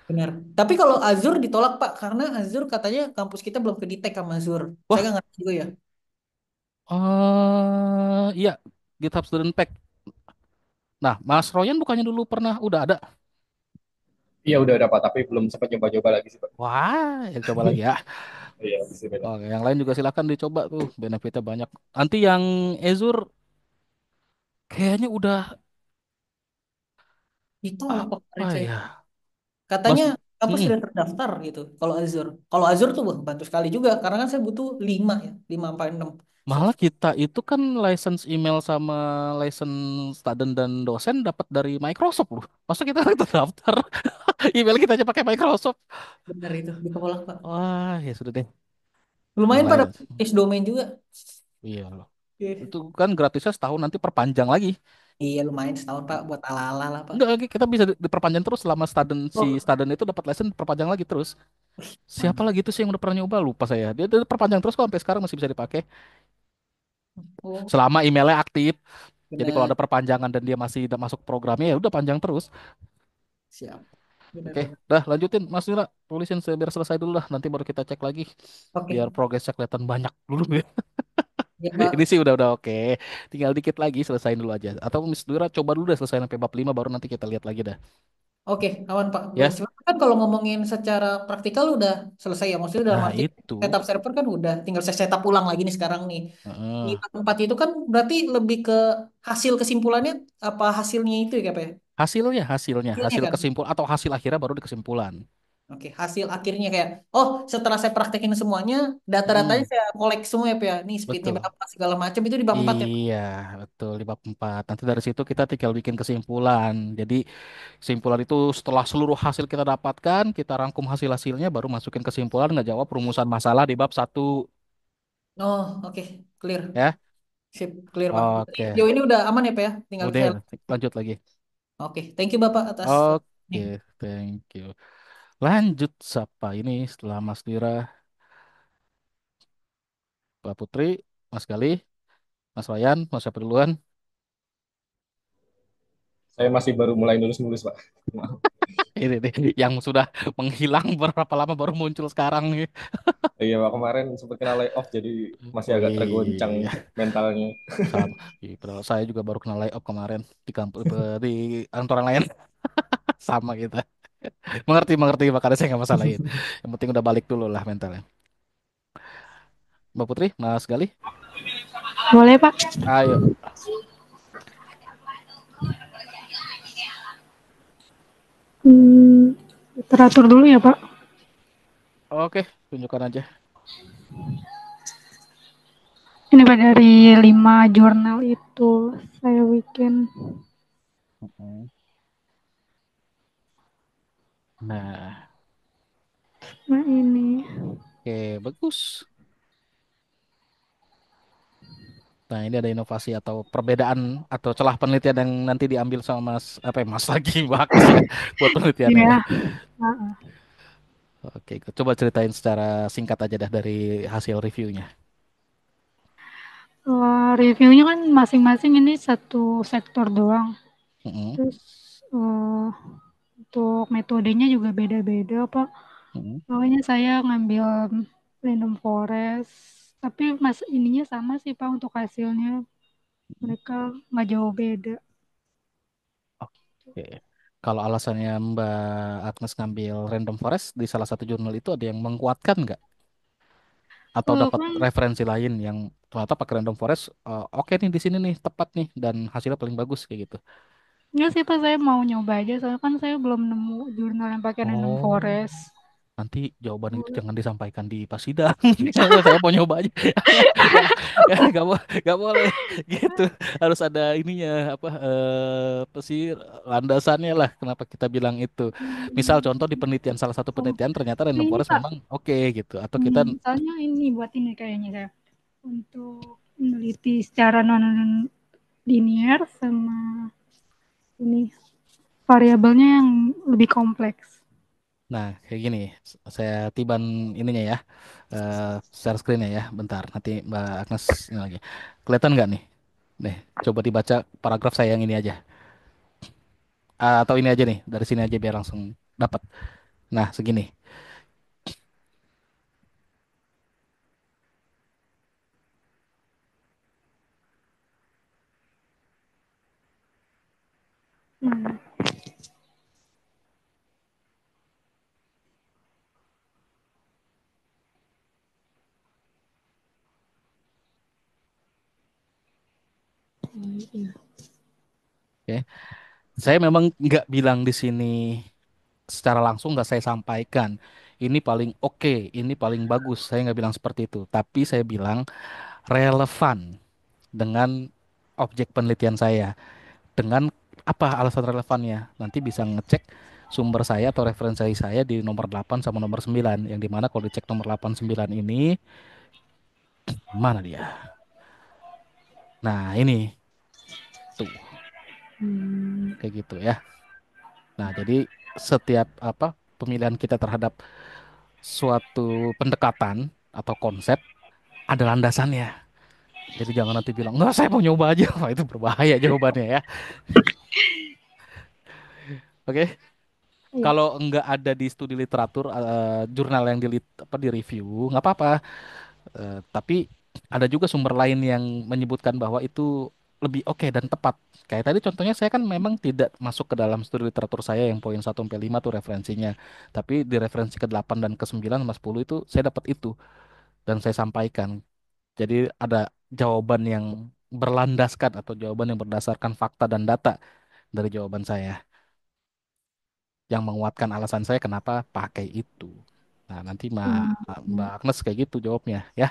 benar. Tapi kalau Azure ditolak Pak, karena Azure katanya kampus kita belum kedetek sama Azure. Saya Wah, nggak ngerti juga ya. iya GitHub Student Pack. Nah, Mas Royan bukannya dulu pernah udah ada? Iya udah dapat tapi belum sempat coba-coba lagi sih Pak. Wah, ya coba lagi ya. Iya bisa beda. Oke, yang lain juga silakan dicoba tuh, benefitnya banyak. Nanti yang Azure kayaknya udah Ditolak Pak apa kemarin saya. ya? Katanya Mas, kampus mm, sudah terdaftar gitu. Kalau Azure, kalau Azure tuh wah, bantu sekali juga, karena kan saya butuh 5 ya, 5 sampai 6 malah kita itu kan license email sama license student dan dosen dapat dari Microsoft loh. Masa kita harus terdaftar? Email kita aja pakai Microsoft. Benar itu ditolak Pak. Wah, ya sudah deh. Yang Lumayan pada lain. is domain juga. Iya loh. Iya. Itu kan gratisnya setahun nanti perpanjang lagi. Iya lumayan setahun Pak buat ala-ala lah Pak. Enggak lagi kita bisa diperpanjang terus selama student si Oh, student itu dapat license perpanjang lagi terus. Siapa mantap. lagi tuh sih yang udah pernah nyoba lupa saya. Dia perpanjang terus kok sampai sekarang masih bisa dipakai. Oh, Selama emailnya aktif. Jadi kalau benar. ada perpanjangan dan dia masih masuk programnya ya udah panjang terus. Siap. Oke, Benar-benar. dah lanjutin Mas Nira. Tulisin biar selesai dulu lah. Nanti baru kita cek lagi. Biar Oke. progresnya kelihatan banyak dulu ya. Ya, Ini Pak. sih udah oke. Tinggal dikit lagi selesaiin dulu aja. Atau Mas Nira coba dulu deh selesai sampai bab 5 baru nanti kita lihat lagi dah. Oke, aman Pak. Ya. Sebenarnya kan kalau ngomongin secara praktikal udah selesai ya. Maksudnya dalam Nah, arti itu. setup server kan udah. Tinggal saya setup ulang lagi nih sekarang nih. Di Heeh. tempat itu kan berarti lebih ke hasil kesimpulannya apa hasilnya itu ya Pak ya? Hasilnya, Hasilnya hasil kan? kesimpul atau hasil akhirnya baru di kesimpulan. Oke, hasil akhirnya kayak, oh setelah saya praktekin semuanya, data-datanya Mm, saya kolek semua ya Pak ya. Nih speednya betul. berapa segala macam itu di bab 4 ya Pak. Iya, betul di bab 4. Nanti dari situ kita tinggal bikin kesimpulan. Jadi kesimpulan itu setelah seluruh hasil kita dapatkan, kita rangkum hasil-hasilnya baru masukin kesimpulan ngejawab rumusan masalah di bab 1 Oh, oke, clear. ya. Sip, clear Pak. Berarti Oke. sejauh ini udah aman ya Pak ya? Tinggal Udah saya. lanjut lagi. Oke, thank you Bapak atas Oke, nih. thank you. Lanjut siapa ini setelah Mas Dira, Mbak Putri, Mas Galih, Mas Ryan, Mas siapa duluan? Saya masih baru mulai nulis-nulis Pak. Maaf. Ini nih yang sudah menghilang berapa lama baru muncul sekarang nih. Iya Pak kemarin sempat kena layoff jadi masih Oh agak tergoncang iya, mentalnya. sama. Ih, padahal saya juga baru kena layoff kemarin di kampus di kantoran lain sama kita. Mengerti, mengerti, makanya saya nggak masalahin. Yang penting udah balik dulu lah mentalnya. Mbak Putri, Mas Gali, Boleh, Pak? ayo. Hmm, teratur dulu ya, Pak. Oke, tunjukkan aja. Ini Pak dari 5 jurnal itu saya bikin. Mm-mm. Nah, Nah, ini. oke, bagus. Nah, ini ada inovasi atau perbedaan atau celah penelitian yang nanti diambil sama Mas, apa ya, Mas lagi, Mbak Agnes ya, buat penelitiannya ya. Iya. Heeh. Oke, coba ceritain secara singkat aja dah dari hasil reviewnya. Reviewnya kan masing-masing ini satu sektor doang. Mm-mm, Terus eh, untuk metodenya juga beda-beda, Pak. mm-mm. Makanya saya ngambil random forest. Tapi mas ininya sama sih, Pak, untuk hasilnya. Mereka nggak jauh beda. Oke. Kalau alasannya Mbak Agnes ngambil Random Forest di salah satu jurnal itu ada yang menguatkan nggak? Atau dapat Kan referensi lain yang ternyata pakai Random Forest, oke nih di sini nih tepat nih dan hasilnya paling bagus kayak gitu. nggak sih, Pak, saya mau nyoba aja. Soalnya kan saya belum nemu jurnal yang pakai random Oh, forest. nanti jawaban itu jangan disampaikan di pas sidang. Saya mau nyoba aja. Nggak, nggak boleh gitu. Harus ada ininya apa sih landasannya lah. Kenapa kita bilang itu? Misal Hmm, contoh di penelitian salah satu oh, penelitian ternyata random ini forest Pak, memang oke gitu. Atau kita soalnya ini buat ini kayaknya saya untuk meneliti secara non linear sama ini variabelnya yang lebih kompleks. nah kayak gini. Saya tiban ininya ya. eh Share screen ya. Bentar. Nanti Mbak Agnes ini lagi. Kelihatan nggak nih? Nih, coba dibaca paragraf saya yang ini aja. Atau ini aja nih, dari sini aja biar langsung dapat. Nah, segini. Hmm. Iya. Oke. Saya memang nggak bilang di sini secara langsung, nggak saya sampaikan. Ini paling oke, ini paling bagus. Saya nggak bilang seperti itu. Tapi saya bilang relevan dengan objek penelitian saya. Dengan apa alasan relevannya? Nanti bisa ngecek sumber saya atau referensi saya di nomor 8 sama nomor 9. Yang dimana kalau dicek nomor 8 9 ini, mana dia? Nah, ini tuh Hmm. kayak gitu ya. Nah, jadi setiap apa pemilihan kita terhadap suatu pendekatan atau konsep ada landasannya. Jadi jangan nanti bilang, nggak saya mau nyoba aja. Wah, itu berbahaya jawabannya ya. Oke, Iya. kalau nggak ada di studi literatur, jurnal yang apa, di review, nggak apa-apa. Tapi ada juga sumber lain yang menyebutkan bahwa itu lebih oke dan tepat. Kayak tadi contohnya saya kan memang tidak masuk ke dalam studi literatur saya yang poin 1 sampai 5 tuh referensinya. Tapi di referensi ke 8 dan ke 9 sama 10 itu saya dapat itu dan saya sampaikan. Jadi ada jawaban yang berlandaskan atau jawaban yang berdasarkan fakta dan data dari jawaban saya yang menguatkan alasan saya kenapa pakai itu. Nah, nanti Mbak Hmm. Agnes kayak gitu jawabnya ya.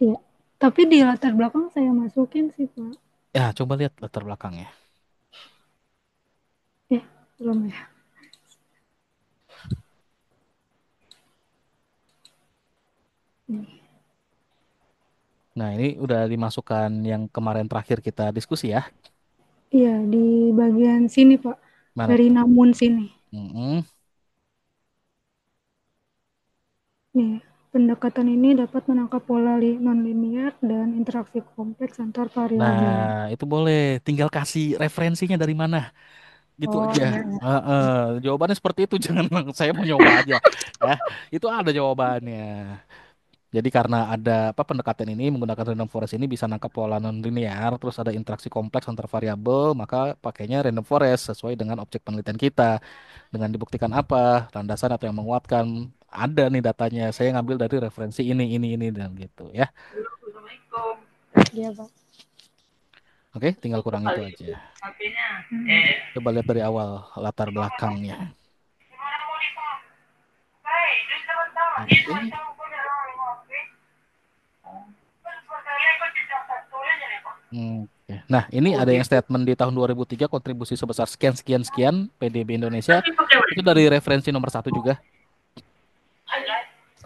Iya. Tapi di latar belakang saya masukin sih, Pak. Ya, coba lihat latar belakangnya. Eh, belum ya. Ini. Nah, ini udah dimasukkan yang kemarin terakhir kita diskusi ya. Iya, di bagian sini, Pak. Mana Dari tuh? namun sini. Mm-mm. Nih, pendekatan ini dapat menangkap pola nonlinear dan interaksi kompleks antar Nah, variabel. itu boleh. Tinggal kasih referensinya dari mana. Gitu Oh, aja. iya, iya. Heeh. Jawabannya seperti itu. Jangan bilang saya mau nyoba aja. Ya, itu ada jawabannya. Jadi karena ada apa pendekatan ini menggunakan random forest ini bisa nangkap pola non-linear, terus ada interaksi kompleks antar variabel, maka pakainya random forest sesuai dengan objek penelitian kita. Dengan dibuktikan apa, landasan atau yang menguatkan, ada nih datanya. Saya ngambil dari referensi ini dan gitu ya. Iya, Pak. Oke, tinggal kurang itu aja. Coba lihat dari awal latar belakangnya. Oke. Oke. Nah, ini ada yang statement di tahun 2003 kontribusi sebesar sekian sekian sekian PDB Indonesia itu dari referensi nomor satu juga.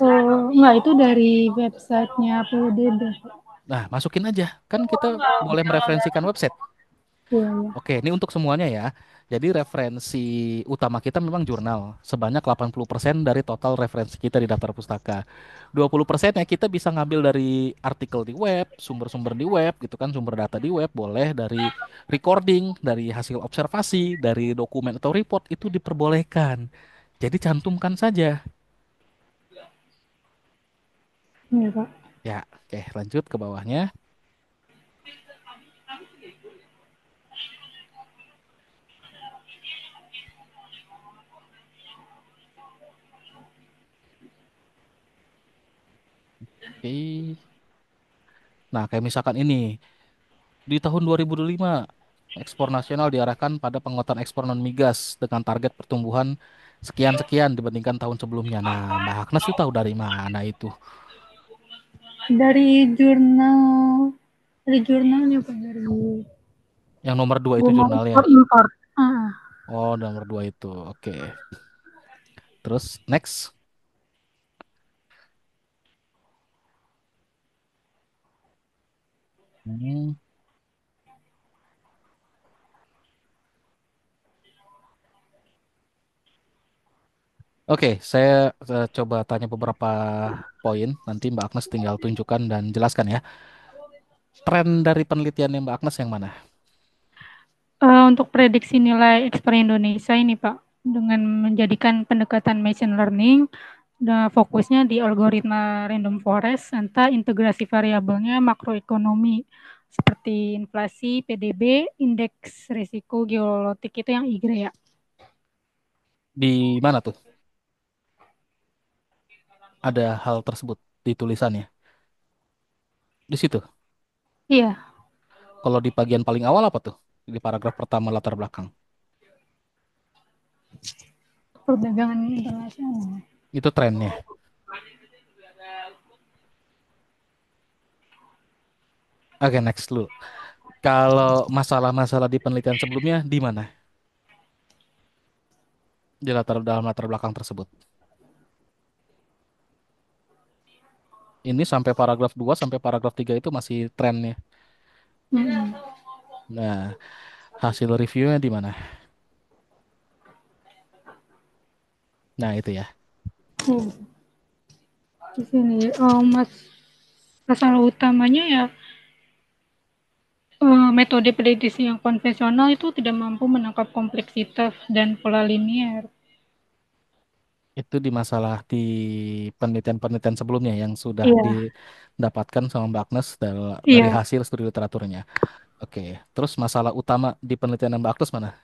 Oh, enggak, itu dari websitenya PDB. Nah, masukin aja. Kan kita boleh mereferensikan website. Iya, iya. Oke, ini untuk semuanya ya. Jadi referensi utama kita memang jurnal. Sebanyak 80% dari total referensi kita di daftar pustaka. 20% ya kita bisa ngambil dari artikel di web, sumber-sumber di web gitu kan, sumber data di web, boleh dari recording, dari hasil observasi, dari dokumen atau report itu diperbolehkan. Jadi cantumkan saja. Iya, Pak. Ya, oke, lanjut ke bawahnya. Oke. Nah, kayak misalkan ini. Di tahun 2025, ekspor nasional diarahkan pada penguatan ekspor non-migas dengan target pertumbuhan sekian-sekian dibandingkan tahun sebelumnya. Nah, Mbak Agnes tuh tahu dari mana itu? Dari jurnal, dari jurnalnya, Pak, dari Yang nomor dua itu Guma jurnalnya. Ekspor Impor. Ah, Oh, nomor dua itu. Oke. Terus next. Hmm. Oke, saya coba tanya beberapa poin. Nanti Mbak Agnes tinggal tunjukkan dan jelaskan ya. Tren dari penelitiannya Mbak Agnes yang mana? Untuk prediksi nilai ekspor Indonesia ini, Pak, dengan menjadikan pendekatan machine learning, fokusnya di algoritma random forest, serta integrasi variabelnya makroekonomi, seperti inflasi, PDB, indeks risiko geolotik itu yang IG ya. Di mana tuh? Ada hal tersebut di tulisannya. Di situ. Iya, Kalau di bagian paling awal apa tuh? Di paragraf pertama latar belakang. perdagangan internasional. Itu trennya. Oke, next dulu. Kalau masalah-masalah di penelitian sebelumnya di mana? Di dalam latar belakang tersebut. Ini sampai paragraf 2 sampai paragraf 3 itu masih trennya. Hmm. Nah, hasil reviewnya di mana? Nah, itu ya. Hmm. Di sini, masalah utamanya ya metode prediksi yang konvensional itu tidak mampu menangkap kompleksitas dan pola linier. Itu di masalah di penelitian-penelitian sebelumnya yang sudah Iya, didapatkan sama Mbak Agnes dari iya. hasil studi literaturnya. Oke, terus masalah utama di penelitian Mbak Agnes mana?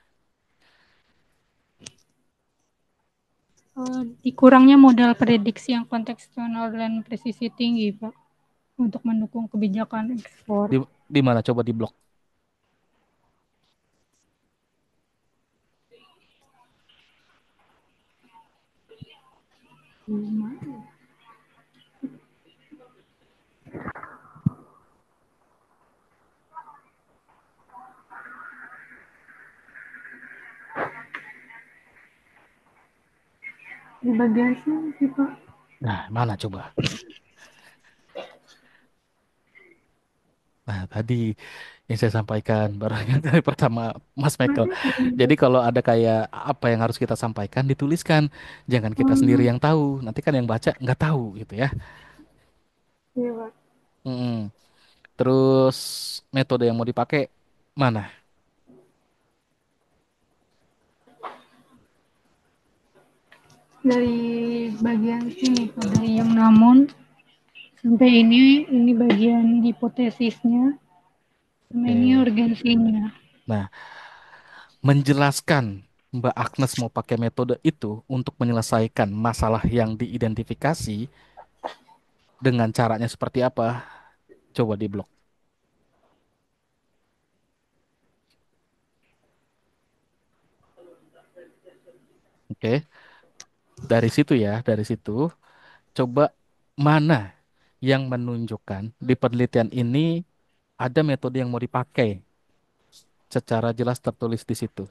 Dikurangnya modal prediksi yang kontekstual dan presisi tinggi, Pak, untuk mendukung kebijakan ekspor. Di mana coba di blok? Di bagian sini sih, Pak. Nah, mana coba? Nah, tadi yang saya sampaikan barangnya dari pertama Mas Michael. Jadi kalau ada kayak apa yang harus kita sampaikan dituliskan, jangan kita sendiri yang tahu. Nanti kan yang baca nggak tahu gitu ya. Iya, Pak. Mm-mm. Terus metode yang mau dipakai mana? Dari bagian sini, Pak, dari yang namun Sampai ini bagian hipotesisnya, sama ini Oke. urgensinya. Nah, menjelaskan Mbak Agnes mau pakai metode itu untuk menyelesaikan masalah yang diidentifikasi dengan caranya seperti apa? Coba di blok. Oke. Dari situ ya, dari situ coba mana yang menunjukkan di penelitian ini ada metode yang mau dipakai secara jelas tertulis di situ.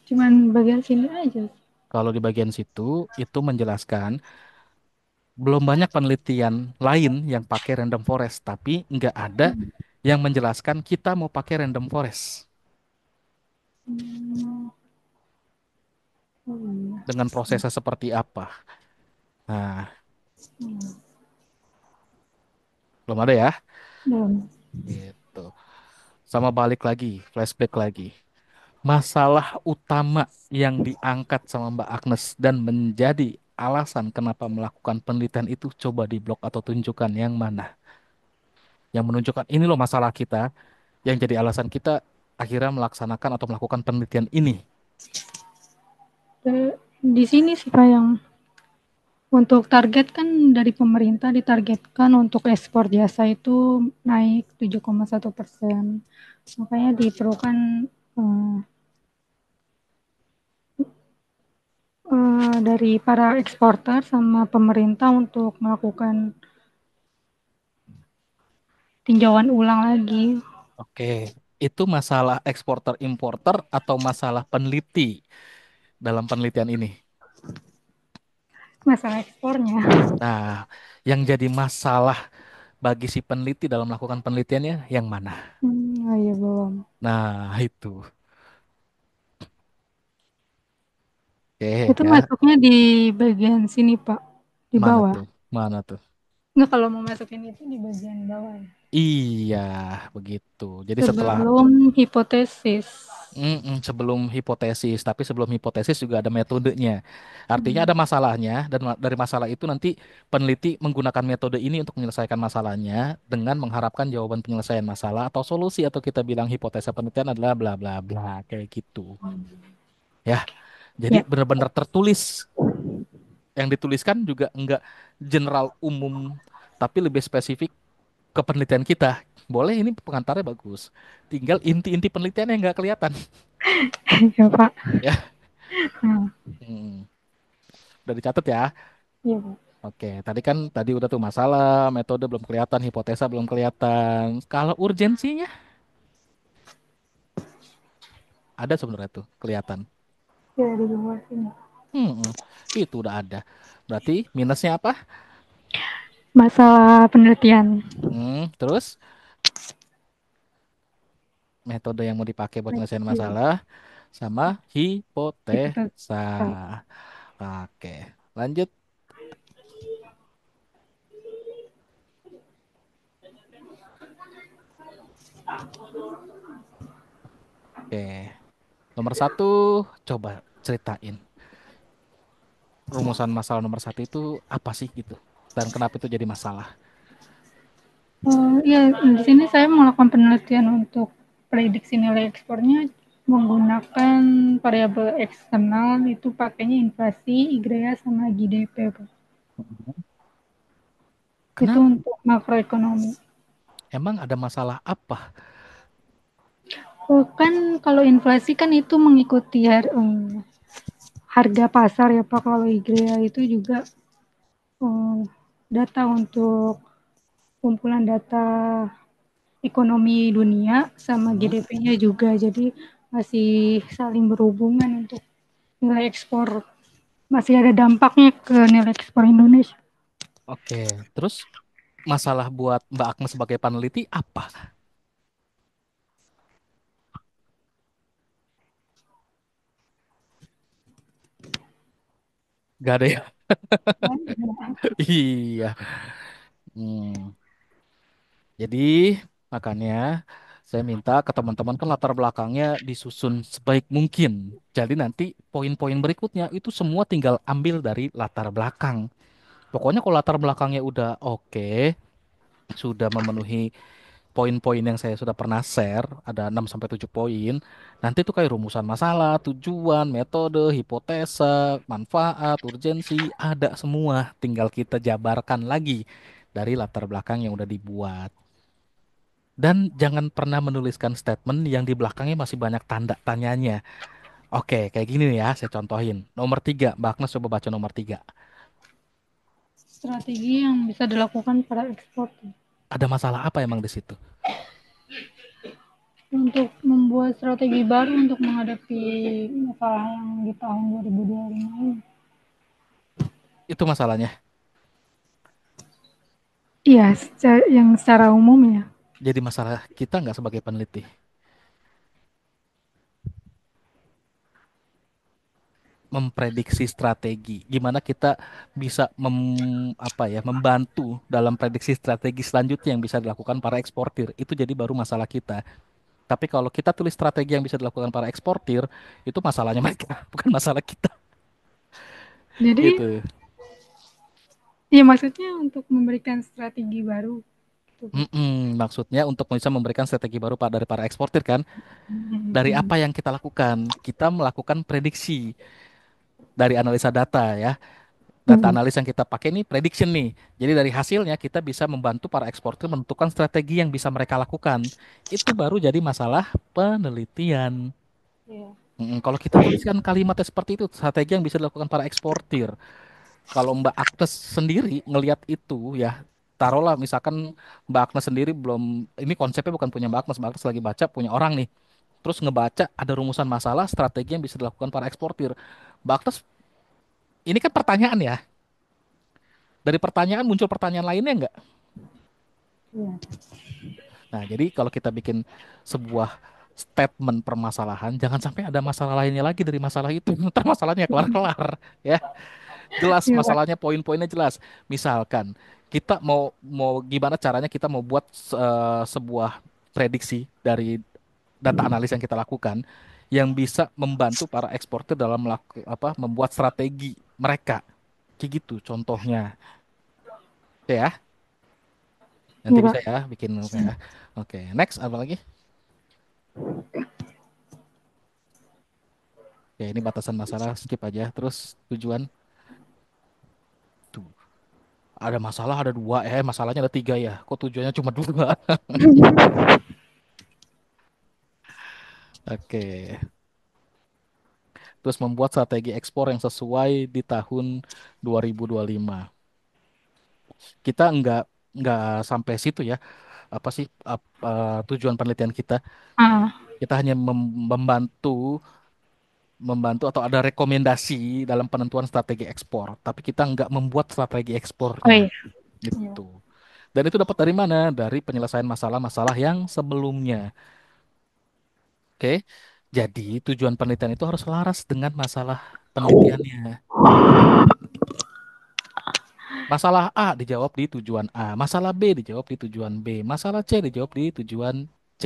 Cuman bagian sini aja. Kalau di bagian situ itu menjelaskan belum banyak penelitian lain yang pakai random forest, tapi nggak ada yang menjelaskan kita mau pakai random forest Oh iya. dengan prosesnya seperti apa. Nah, belum ada ya. Belum. Gitu. Sama balik lagi, flashback lagi. Masalah utama yang diangkat sama Mbak Agnes dan menjadi alasan kenapa melakukan penelitian itu coba di blog atau tunjukkan yang mana. Yang menunjukkan ini loh masalah kita, yang jadi alasan kita akhirnya melaksanakan atau melakukan penelitian ini. Di sini sih Pak yang untuk target kan dari pemerintah ditargetkan untuk ekspor jasa itu naik 7,1%. Makanya diperlukan eh, dari para eksporter sama pemerintah untuk melakukan tinjauan ulang lagi. Oke, itu masalah eksporter importer atau masalah peneliti dalam penelitian ini. Masalah ekspornya. Nah, yang jadi masalah bagi si peneliti dalam melakukan penelitiannya yang mana? Oh iya belum. Nah, itu. Oke, Itu ya. masuknya di bagian sini Pak, di Mana bawah. tuh? Mana tuh? Enggak, kalau mau masukin itu di bagian bawah. Iya, begitu. Jadi setelah Sebelum hipotesis. sebelum hipotesis, tapi sebelum hipotesis juga ada metodenya. Artinya ada masalahnya dan dari masalah itu nanti peneliti menggunakan metode ini untuk menyelesaikan masalahnya dengan mengharapkan jawaban penyelesaian masalah atau solusi atau kita bilang hipotesa penelitian adalah bla bla bla kayak gitu. Ya, jadi Ya, benar-benar tertulis. Yang dituliskan juga enggak general umum, tapi lebih spesifik ke penelitian kita. Boleh ini pengantarnya bagus. Tinggal inti-inti penelitiannya yang nggak kelihatan. ya Pak. Ya, Nah, hmm. Udah dicatat ya. iya Pak. Oke, tadi udah tuh masalah, metode belum kelihatan, hipotesa belum kelihatan. Kalau urgensinya ada sebenarnya tuh kelihatan. Ya di bawah sini. Hmm, itu udah ada. Berarti minusnya apa? Masalah penelitian. Terus metode yang mau dipakai buat nyelesain Iya, masalah sama hipotesa. hipotesa. Oke, lanjut. Oke, nomor satu, coba ceritain rumusan masalah nomor satu itu apa sih gitu, dan kenapa itu jadi masalah. Ya, di sini saya melakukan penelitian untuk prediksi nilai ekspornya menggunakan variabel eksternal itu pakainya inflasi, IGREA sama GDP, Pak. Itu Kenapa? untuk makroekonomi. Emang ada masalah apa? Oh, kan kalau inflasi kan itu mengikuti harga pasar ya Pak. Kalau IGREA itu juga data untuk kumpulan data ekonomi dunia sama Hmm, GDP-nya juga. Jadi masih saling berhubungan untuk nilai ekspor. Masih ada dampaknya ke nilai ekspor Indonesia. oke, terus masalah buat Mbak Agnes sebagai peneliti apa? Gak ada ya. Iya. Hmm. Jadi makanya Saya minta ke teman-teman kan latar belakangnya disusun sebaik mungkin. Jadi nanti poin-poin berikutnya itu semua tinggal ambil dari latar belakang. Pokoknya kalau latar belakangnya udah oke, sudah memenuhi poin-poin yang saya sudah pernah share, ada 6 sampai 7 poin. Nanti tuh kayak rumusan masalah, tujuan, metode, hipotesa, manfaat, urgensi, ada semua. Tinggal kita jabarkan lagi dari latar belakang yang udah dibuat. Dan jangan pernah menuliskan statement yang di belakangnya masih banyak tanda tanyanya. Oke, kayak gini nih ya, saya contohin. Nomor 3, Mbak Agnes coba baca nomor 3. Strategi yang bisa dilakukan para eksportir. Ada masalah apa emang di situ? Untuk membuat strategi baru untuk menghadapi masalah yang di tahun 2025 ini. Itu masalahnya. Iya, yang secara umum ya. Jadi masalah kita nggak sebagai peneliti. Memprediksi strategi. Gimana kita bisa membantu dalam prediksi strategi selanjutnya yang bisa dilakukan para eksportir. Itu jadi baru masalah kita. Tapi kalau kita tulis strategi yang bisa dilakukan para eksportir, itu masalahnya mereka, bukan masalah kita. Jadi, Gitu. ya maksudnya untuk memberikan strategi baru. Maksudnya untuk bisa memberikan strategi baru dari para eksportir kan, dari Hmm. apa yang kita lakukan, kita melakukan prediksi dari analisa data ya. Data analis yang kita pakai ini prediction nih. Jadi dari hasilnya kita bisa membantu para eksportir menentukan strategi yang bisa mereka lakukan. Itu baru jadi masalah penelitian. Iya. Kalau kita tuliskan kalimatnya seperti itu, strategi yang bisa dilakukan para eksportir. Kalau Mbak Agnes sendiri ngelihat itu ya, taruhlah misalkan Mbak Agnes sendiri belum, ini konsepnya bukan punya Mbak Agnes lagi baca punya orang nih. Terus ngebaca ada rumusan masalah strategi yang bisa dilakukan para eksportir. Mbak Agnes, ini kan pertanyaan ya. Dari pertanyaan muncul pertanyaan lainnya nggak? Iya. Nah, jadi kalau kita bikin sebuah statement permasalahan, jangan sampai ada masalah lainnya lagi dari masalah itu. Ntar masalahnya kelar-kelar, ya. Jelas Iya, Pak. masalahnya, poin-poinnya jelas. Misalkan kita mau mau gimana caranya kita mau buat sebuah prediksi dari data analis yang kita lakukan yang bisa membantu para eksportir dalam membuat strategi mereka. Kayak gitu contohnya. Oke ya, nanti Iya, bisa Pak. ya bikin oke ya. Oke, next apa lagi? Ya, ini batasan masalah, skip aja. Terus tujuan tuh. Ada masalah ada dua, masalahnya ada tiga ya. Kok tujuannya cuma dua? Oke. Terus membuat strategi ekspor yang sesuai di tahun 2025. Kita nggak sampai situ ya. Apa sih tujuan penelitian kita? Ah, Kita hanya membantu membantu atau ada rekomendasi dalam penentuan strategi ekspor, tapi kita nggak membuat strategi oh ekspornya. iya. Iya. Gitu. Dan itu dapat dari mana? Dari penyelesaian masalah-masalah yang sebelumnya. Oke. Jadi tujuan penelitian itu harus selaras dengan masalah penelitiannya. Masalah A dijawab di tujuan A, masalah B dijawab di tujuan B, masalah C dijawab di tujuan C.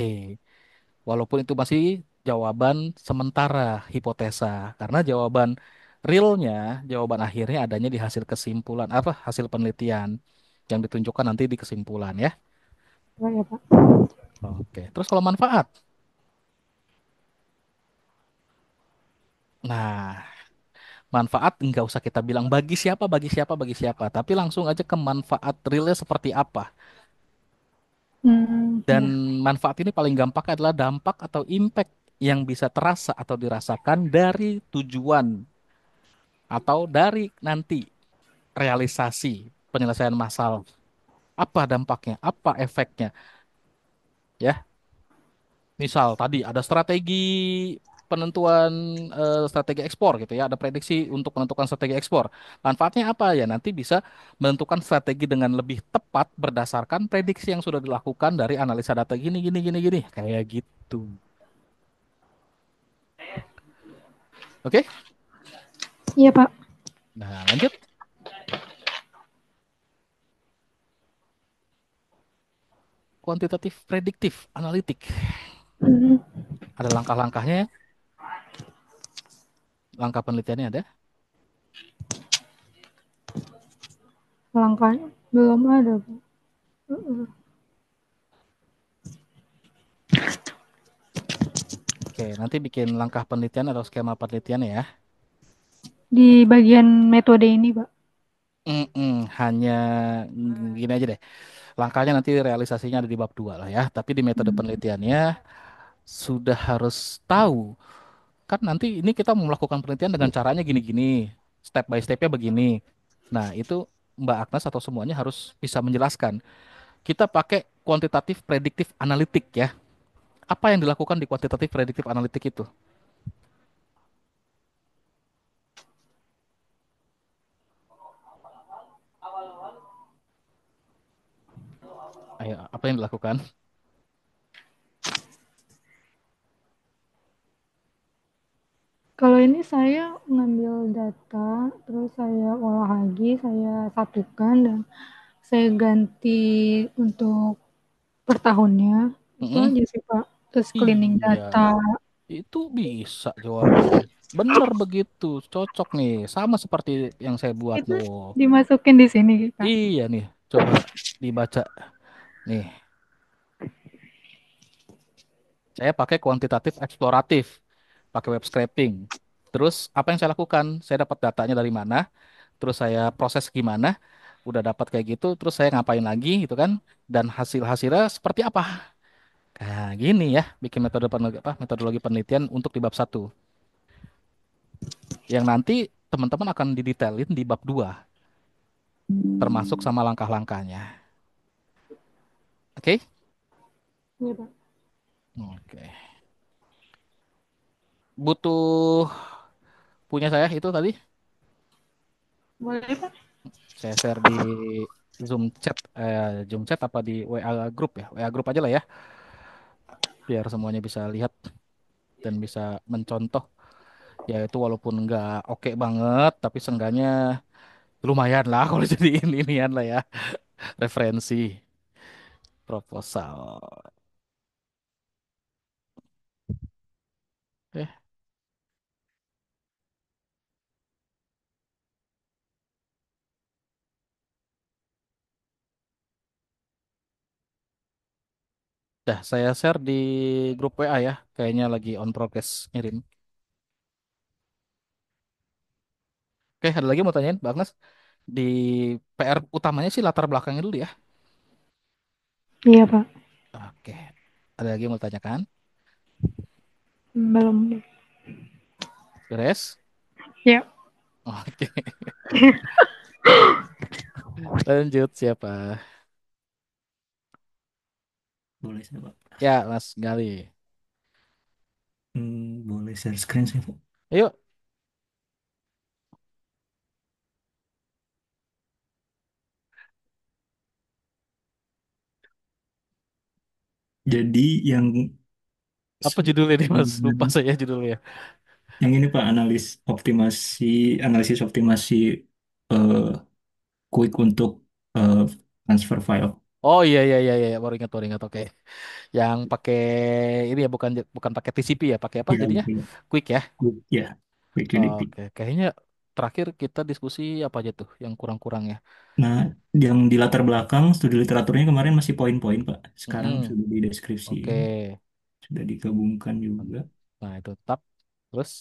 Walaupun itu masih jawaban sementara, hipotesa, karena jawaban realnya, jawaban akhirnya adanya di hasil kesimpulan, hasil penelitian yang ditunjukkan nanti di kesimpulan ya. Oh iya, Pak. Oke, terus kalau manfaat. Nah, manfaat nggak usah kita bilang bagi siapa, bagi siapa, bagi siapa, tapi langsung aja ke manfaat realnya seperti apa. Dan Iya. manfaat ini paling gampang adalah dampak atau impact yang bisa terasa atau dirasakan dari tujuan atau dari nanti realisasi penyelesaian masalah. Apa dampaknya? Apa efeknya? Ya, misal tadi ada strategi penentuan strategi ekspor gitu ya, ada prediksi untuk menentukan strategi ekspor. Manfaatnya apa ya? Nanti bisa menentukan strategi dengan lebih tepat berdasarkan prediksi yang sudah dilakukan dari analisa data gini gini gini gini kayak gitu. Oke? Iya, Pak. Nah, lanjut. Kuantitatif prediktif analitik. Mhm. Ada langkah-langkahnya, ya? Langkah penelitiannya ada? Langkahnya belum ada, Pak. Heeh. Oke, nanti bikin langkah penelitian atau skema penelitian ya. Di bagian metode ini, Pak. Hanya gini aja deh. Langkahnya nanti realisasinya ada di bab 2 lah ya. Tapi di metode penelitiannya sudah harus tahu. Kan nanti ini kita mau melakukan penelitian dengan caranya gini-gini. Step by stepnya begini. Nah, itu Mbak Agnes atau semuanya harus bisa menjelaskan. Kita pakai kuantitatif prediktif analitik ya. Apa yang dilakukan di kuantitatif prediktif analitik itu? Ayo, apa yang dilakukan? Kalau ini saya ngambil data, terus saya olah lagi, saya satukan dan saya ganti untuk per tahunnya. Itu Mm-mm. aja sih, Pak. Terus cleaning Iya, data. itu bisa jawabannya. Bener begitu, cocok nih. Sama seperti yang saya buat Itu tuh. dimasukin di sini, Kak. Iya nih, coba dibaca. Nih, saya pakai kuantitatif eksploratif, pakai web scraping. Terus apa yang saya lakukan? Saya dapat datanya dari mana? Terus saya proses gimana? Udah dapat kayak gitu, terus saya ngapain lagi gitu kan? Dan hasil-hasilnya seperti apa? Nah, gini ya, bikin metodologi penelitian untuk di bab 1. Yang nanti teman-teman akan didetailin di bab 2, termasuk sama langkah-langkahnya. Oke? Iya, Pak. Oke. Butuh punya saya itu tadi, Boleh, Pak? saya share di Zoom chat apa di WA grup ya? WA grup aja lah ya, biar semuanya bisa lihat dan bisa mencontoh. Ya itu walaupun nggak oke banget, tapi seenggaknya lumayan lah kalau jadi inian lah ya, referensi proposal. Eh, dah saya share di grup WA ya, kayaknya lagi on progress ngirim. Oke, ada lagi mau tanyain, Bang Nas? Di PR utamanya sih latar belakangnya dulu ya. Iya, Pak. Oke, ada lagi yang mau tanyakan? Belum. Beres? Ya. Oke, lanjut siapa? Boleh saya, Pak. Ya, Mas Gali. Boleh share screen saya, Pak. Yuk, Jadi yang apa judulnya nih Mas? Lupa sebenarnya saya judulnya. yang ini Pak, analisis optimasi eh, quick untuk eh, transfer file. Oh iya iya iya iya, baru ingat. Oke. Yang pakai ini ya, bukan bukan pakai TCP ya, pakai apa Ya, jadinya? betul. Quick ya. Quick ya, quick UDP. Oke, kayaknya terakhir kita diskusi apa aja tuh yang kurang-kurangnya. Nah, yang di latar belakang studi literaturnya kemarin masih poin-poin, Pak. Sekarang Mm-mm. sudah Oke. dideskripsiin, sudah digabungkan juga. Nah, itu tap. Terus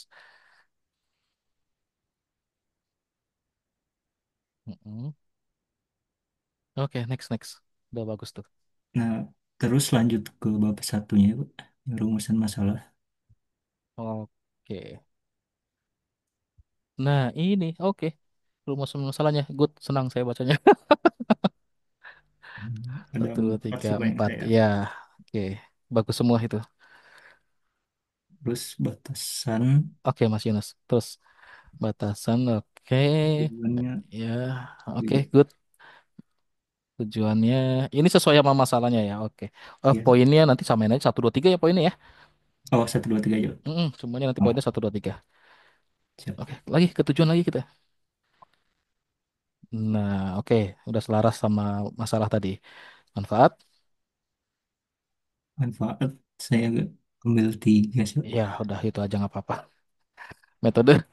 mm-mm. Oke, next next. Udah bagus tuh. Nah, terus lanjut ke bab satunya, Pak. Rumusan masalah. Oke. Nah, ini oke. Rumus masalahnya good, senang saya bacanya. Ada Satu, dua, empat tiga, sih, Pak, yang empat. saya. Ya, oke. Bagus semua itu. Terus batasan Oke, Mas Yunus. Terus batasan, oke. tujuannya Ya, oke, juga. good. Tujuannya ini sesuai sama masalahnya ya. Oke. Ya. Poinnya nanti samain aja 1, 2, 3 ya poinnya ya. Oh, satu, dua, tiga aja. Semuanya nanti Oh, poinnya 1, 2, 3. siap. Oke, lagi ke tujuan lagi kita. Nah, oke, udah selaras sama masalah tadi. Manfaat. Manfaat saya Ambil tiga sih. Ya udah itu aja nggak apa-apa. Metode.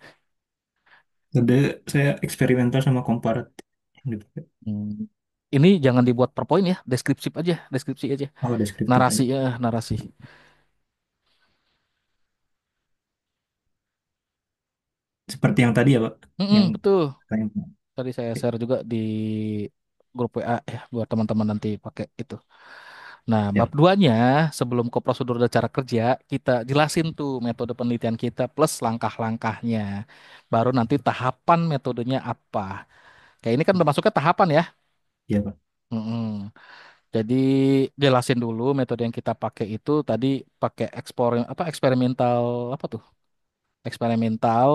Udah saya eksperimental sama komparatif yang dipakai. Hmm. Ini jangan dibuat PowerPoint ya, deskripsi aja, deskripsi aja. Oh, deskriptif Narasi aja. ya, narasi. Seperti yang tadi ya, Pak. Yang Betul. kayak Tadi saya share juga di grup WA ya buat teman-teman nanti pakai itu. Nah, bab siap. duanya sebelum ke prosedur dan cara kerja, kita jelasin tuh metode penelitian kita plus langkah-langkahnya. Baru nanti tahapan metodenya apa. Kayak ini kan udah masuknya tahapan ya. Iya, Pak. Mm-mm. Jadi jelasin dulu metode yang kita pakai itu tadi pakai eksperimental apa tuh? Eksperimental,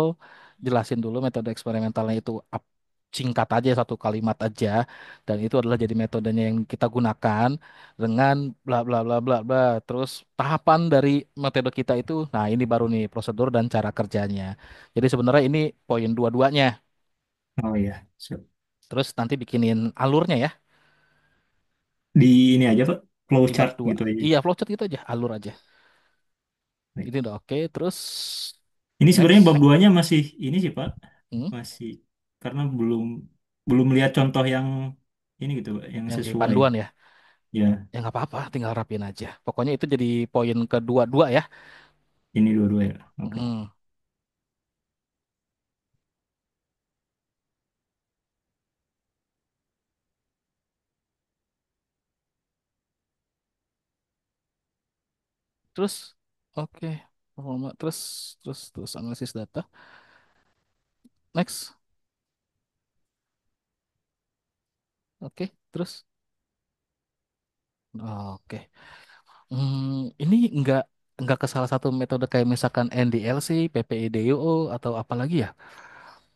jelasin dulu metode eksperimentalnya itu singkat aja satu kalimat aja dan itu adalah jadi metodenya yang kita gunakan dengan bla bla bla bla bla. Terus tahapan dari metode kita itu, nah ini baru nih prosedur dan cara kerjanya. Jadi sebenarnya ini poin dua-duanya. Oh iya, siap. Terus nanti bikinin alurnya ya Di ini aja, Pak. Flow di bab chart dua. gitu aja. Iya, flowchart gitu aja, alur aja. Baik. Ini udah oke. Terus Ini sebenarnya bab next. duanya masih ini sih, Pak. Hmm, Masih karena belum belum lihat contoh yang ini gitu, Pak, yang yang di sesuai. panduan ya. Ya, Ya nggak apa-apa, tinggal rapin aja. Pokoknya itu jadi poin kedua-dua ya. ini dua-dua ya. Oke. Mm-mm. Terus, oke, performa. Terus analisis data. Next, oke, terus, oke. Ini nggak ke salah satu metode kayak misalkan NDLC, PPIDUO atau apa lagi ya?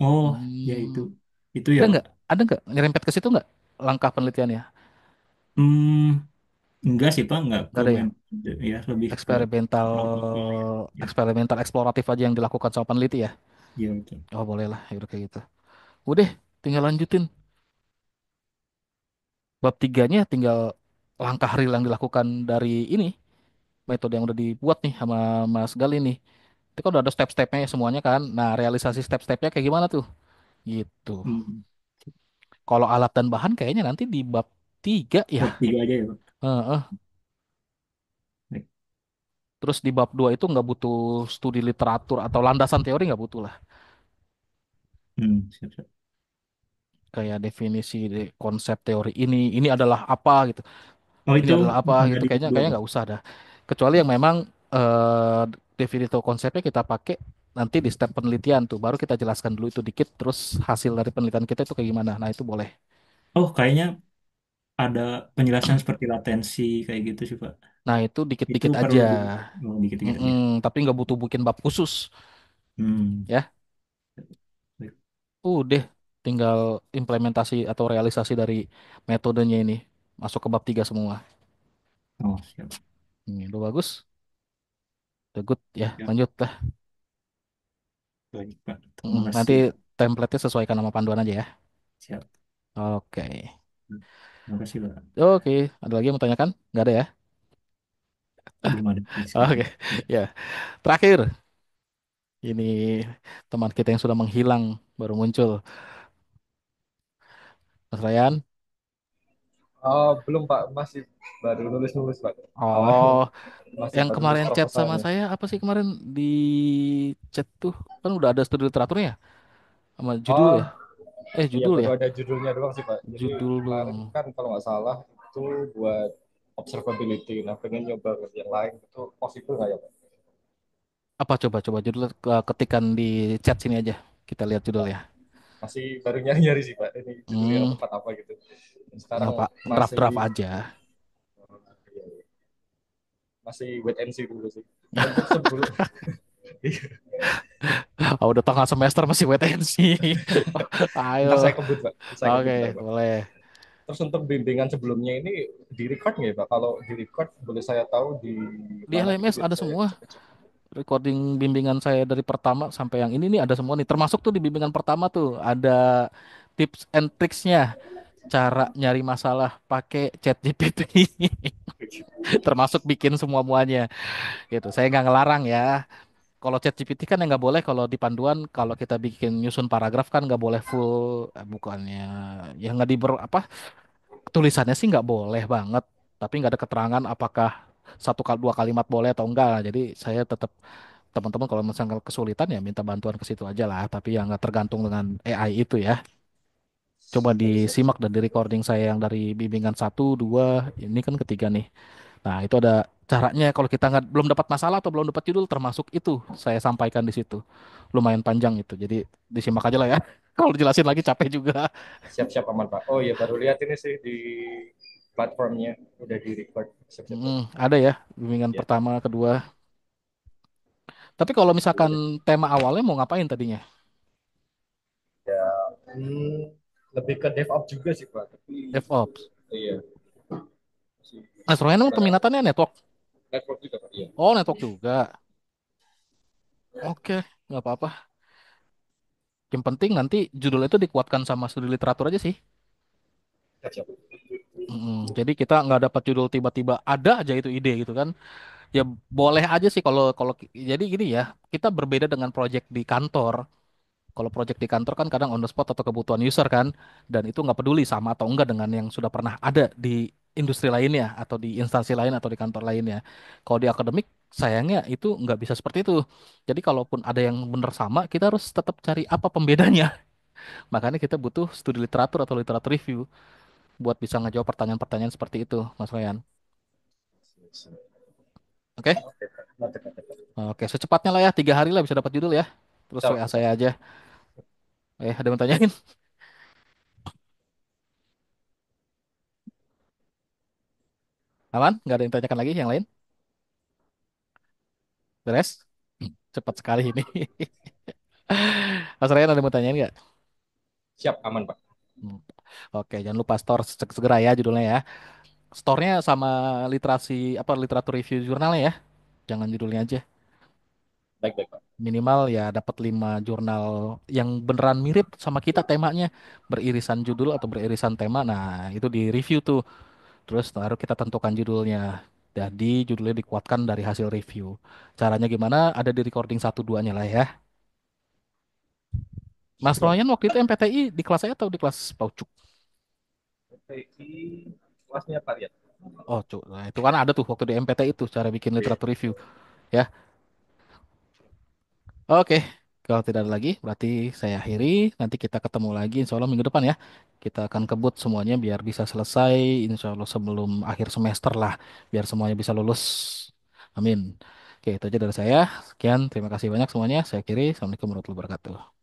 Oh, ya itu. Hmm, Itu ya, ada Pak. nggak? Ada nggak nyerempet ke situ nggak? Langkah penelitiannya? Hmm, enggak sih, Pak, enggak Nggak ke ada ya? ya lebih ke Eksperimental, protokol. Ya, eksperimental eksploratif aja yang dilakukan sama peneliti ya? ya itu. Oh boleh lah, ya udah kayak gitu. Udah, tinggal lanjutin. Bab tiganya tinggal langkah real yang dilakukan dari ini metode yang udah dibuat nih sama Mas Gali nih. Itu kan udah ada step-stepnya semuanya kan. Nah, realisasi step-stepnya kayak gimana tuh? Gitu. Hmm. Kalau alat dan bahan kayaknya nanti di bab tiga ya. Bab tiga aja ya, Pak. Heeh. Baik. Terus di bab 2 itu nggak butuh studi literatur atau landasan teori nggak butuh lah. Siap, siap. Kayak definisi konsep teori ini adalah apa gitu. Oh, Ini itu adalah apa nggak gitu. di bab Kayaknya dua, kayaknya Pak. nggak usah dah. Kecuali yang memang eh definisi konsepnya kita pakai nanti di step penelitian tuh. Baru kita jelaskan dulu itu dikit. Terus hasil dari penelitian kita itu kayak gimana. Nah itu boleh. Oh, kayaknya ada penjelasan seperti latensi kayak gitu sih, Pak. Nah itu Itu dikit-dikit aja. perlu di oh, dikit-dikit aja. Tapi nggak butuh bikin bab khusus Hmm. ya. Baik. Udah tinggal implementasi atau realisasi dari metodenya ini masuk ke bab 3 semua. Oh, siap. Ini udah bagus, udah good ya. Siap. Lanjut lah. Baik, Pak. Terima Nanti kasih. template-nya sesuaikan nama panduan aja ya. Siap. Oke. Terima kasih, Pak. Oke, ada lagi yang mau tanyakan? Nggak ada ya? Belum ada Oke, sekarang. ya. Terakhir, ini teman kita yang sudah menghilang baru muncul. Mas Ryan. Belum Pak, masih baru nulis-nulis Pak. Awal Oh, masih yang baru nulis kemarin chat sama proposalnya. saya apa sih kemarin di chat tuh kan udah ada studi literaturnya ya sama judul Oh ya? iya Judul baru ya? ada judulnya doang sih Pak. Jadi Judul kemarin doang. kan kalau nggak salah itu buat observability. Nah pengen nyoba ke yang lain itu possible nggak ya Pak? Apa coba judul ketikan di chat sini aja. Kita lihat Nah, judulnya. masih baru nyari-nyari sih Pak. Ini judulnya yang Hmm, tepat apa gitu. Dan nggak sekarang apa, masih draft-draft aja. iya, iya. Masih wait and see dulu sih. Untuk sebelum Ah, udah tengah semester masih wait and see. ntar Ayo. saya kebut Pak. Saya kebut Oke, ntar Pak. boleh. Terus untuk bimbingan sebelumnya ini di record nggak ya Pak? Kalau di record boleh saya tahu di Di mana gitu LMS biar ada saya semua. cek-cek. Recording bimbingan saya dari pertama sampai yang ini nih ada semua nih. Termasuk tuh di bimbingan pertama tuh ada tips and tricksnya. cara nyari masalah pakai ChatGPT, termasuk bikin semua muanya gitu. Saya nggak ngelarang ya. Kalau ChatGPT kan yang nggak boleh kalau di panduan kalau kita bikin nyusun paragraf kan nggak boleh full bukannya ya nggak diber apa tulisannya sih nggak boleh banget tapi nggak ada keterangan apakah satu kali dua kalimat boleh atau enggak. Jadi saya tetap teman-teman kalau misalnya kesulitan ya minta bantuan ke situ aja lah. Tapi yang nggak tergantung dengan AI itu ya. Coba Siap, siap. disimak dan di recording saya yang dari bimbingan satu, dua, ini kan ketiga nih. Nah, itu ada caranya kalau kita nggak belum dapat masalah atau belum dapat judul termasuk itu saya sampaikan di situ. Lumayan panjang itu. Jadi disimak aja lah ya. Kalau jelasin lagi capek juga. Siap-siap aman Pak. Oh iya baru lihat ini sih di platformnya udah di record. Siap-siap Pak. Ada ya bimbingan Ya. pertama, kedua. Tapi kalau misalkan tema awalnya mau ngapain tadinya? Ya, hmm, lebih ke DevOps juga sih Pak. Tapi DevOps. iya, sih. Nah, soalnya emang Karena peminatannya network. network juga Pak. Iya. Oh, network juga. Oke, nggak apa-apa. Yang penting nanti judulnya itu dikuatkan sama studi literatur aja sih. Siap-siap. Jadi kita nggak dapat judul tiba-tiba ada aja itu ide gitu kan. Ya boleh aja sih kalau kalau jadi gini ya, kita berbeda dengan project di kantor. Kalau project di kantor kan kadang on the spot atau kebutuhan user kan, dan itu nggak peduli sama atau enggak dengan yang sudah pernah ada di industri lainnya atau di instansi lain atau di kantor lainnya. Kalau di akademik sayangnya itu nggak bisa seperti itu. Jadi kalaupun ada yang benar sama, kita harus tetap cari apa pembedanya. Makanya kita butuh studi literatur atau literatur review buat bisa ngejawab pertanyaan-pertanyaan seperti itu, Mas Ryan. Oke? Oke, Pak. Mantap, mantap, Pak. Oke, secepatnya lah ya, 3 hari lah bisa dapat judul ya. Terus Siap, WA siap. saya aja. Ada yang mau tanyain? Aman? Nggak ada yang tanyakan lagi yang lain? Beres? Cepat sekali ini. Mas Ryan ada yang mau tanyain nggak? Siap, aman Pak. Hmm. Oke, jangan lupa store segera ya judulnya ya. Store-nya sama literasi apa literatur review jurnalnya ya. Jangan judulnya aja. Baik, baik Pak. Minimal ya dapat 5 jurnal yang beneran mirip sama kita temanya, beririsan judul atau beririsan tema. Nah, itu di review tuh. Terus baru kita tentukan judulnya. Jadi judulnya dikuatkan dari hasil review. Caranya gimana? Ada di recording satu duanya lah ya. Mas Siap. Royan waktu itu MPTI di kelas saya atau di kelas Paucuk? PI kelasnya Pak ya. Oh, cuk. Nah, itu kan ada tuh waktu di MPTI itu cara bikin Iya. literatur review ya. Oke. Kalau tidak ada lagi, berarti saya akhiri. Nanti kita ketemu lagi insya Allah minggu depan ya. Kita akan kebut semuanya biar bisa selesai insya Allah sebelum akhir semester lah. Biar semuanya bisa lulus. Amin. Oke, itu aja dari saya. Sekian, terima kasih banyak semuanya. Saya akhiri. Assalamualaikum warahmatullahi wabarakatuh.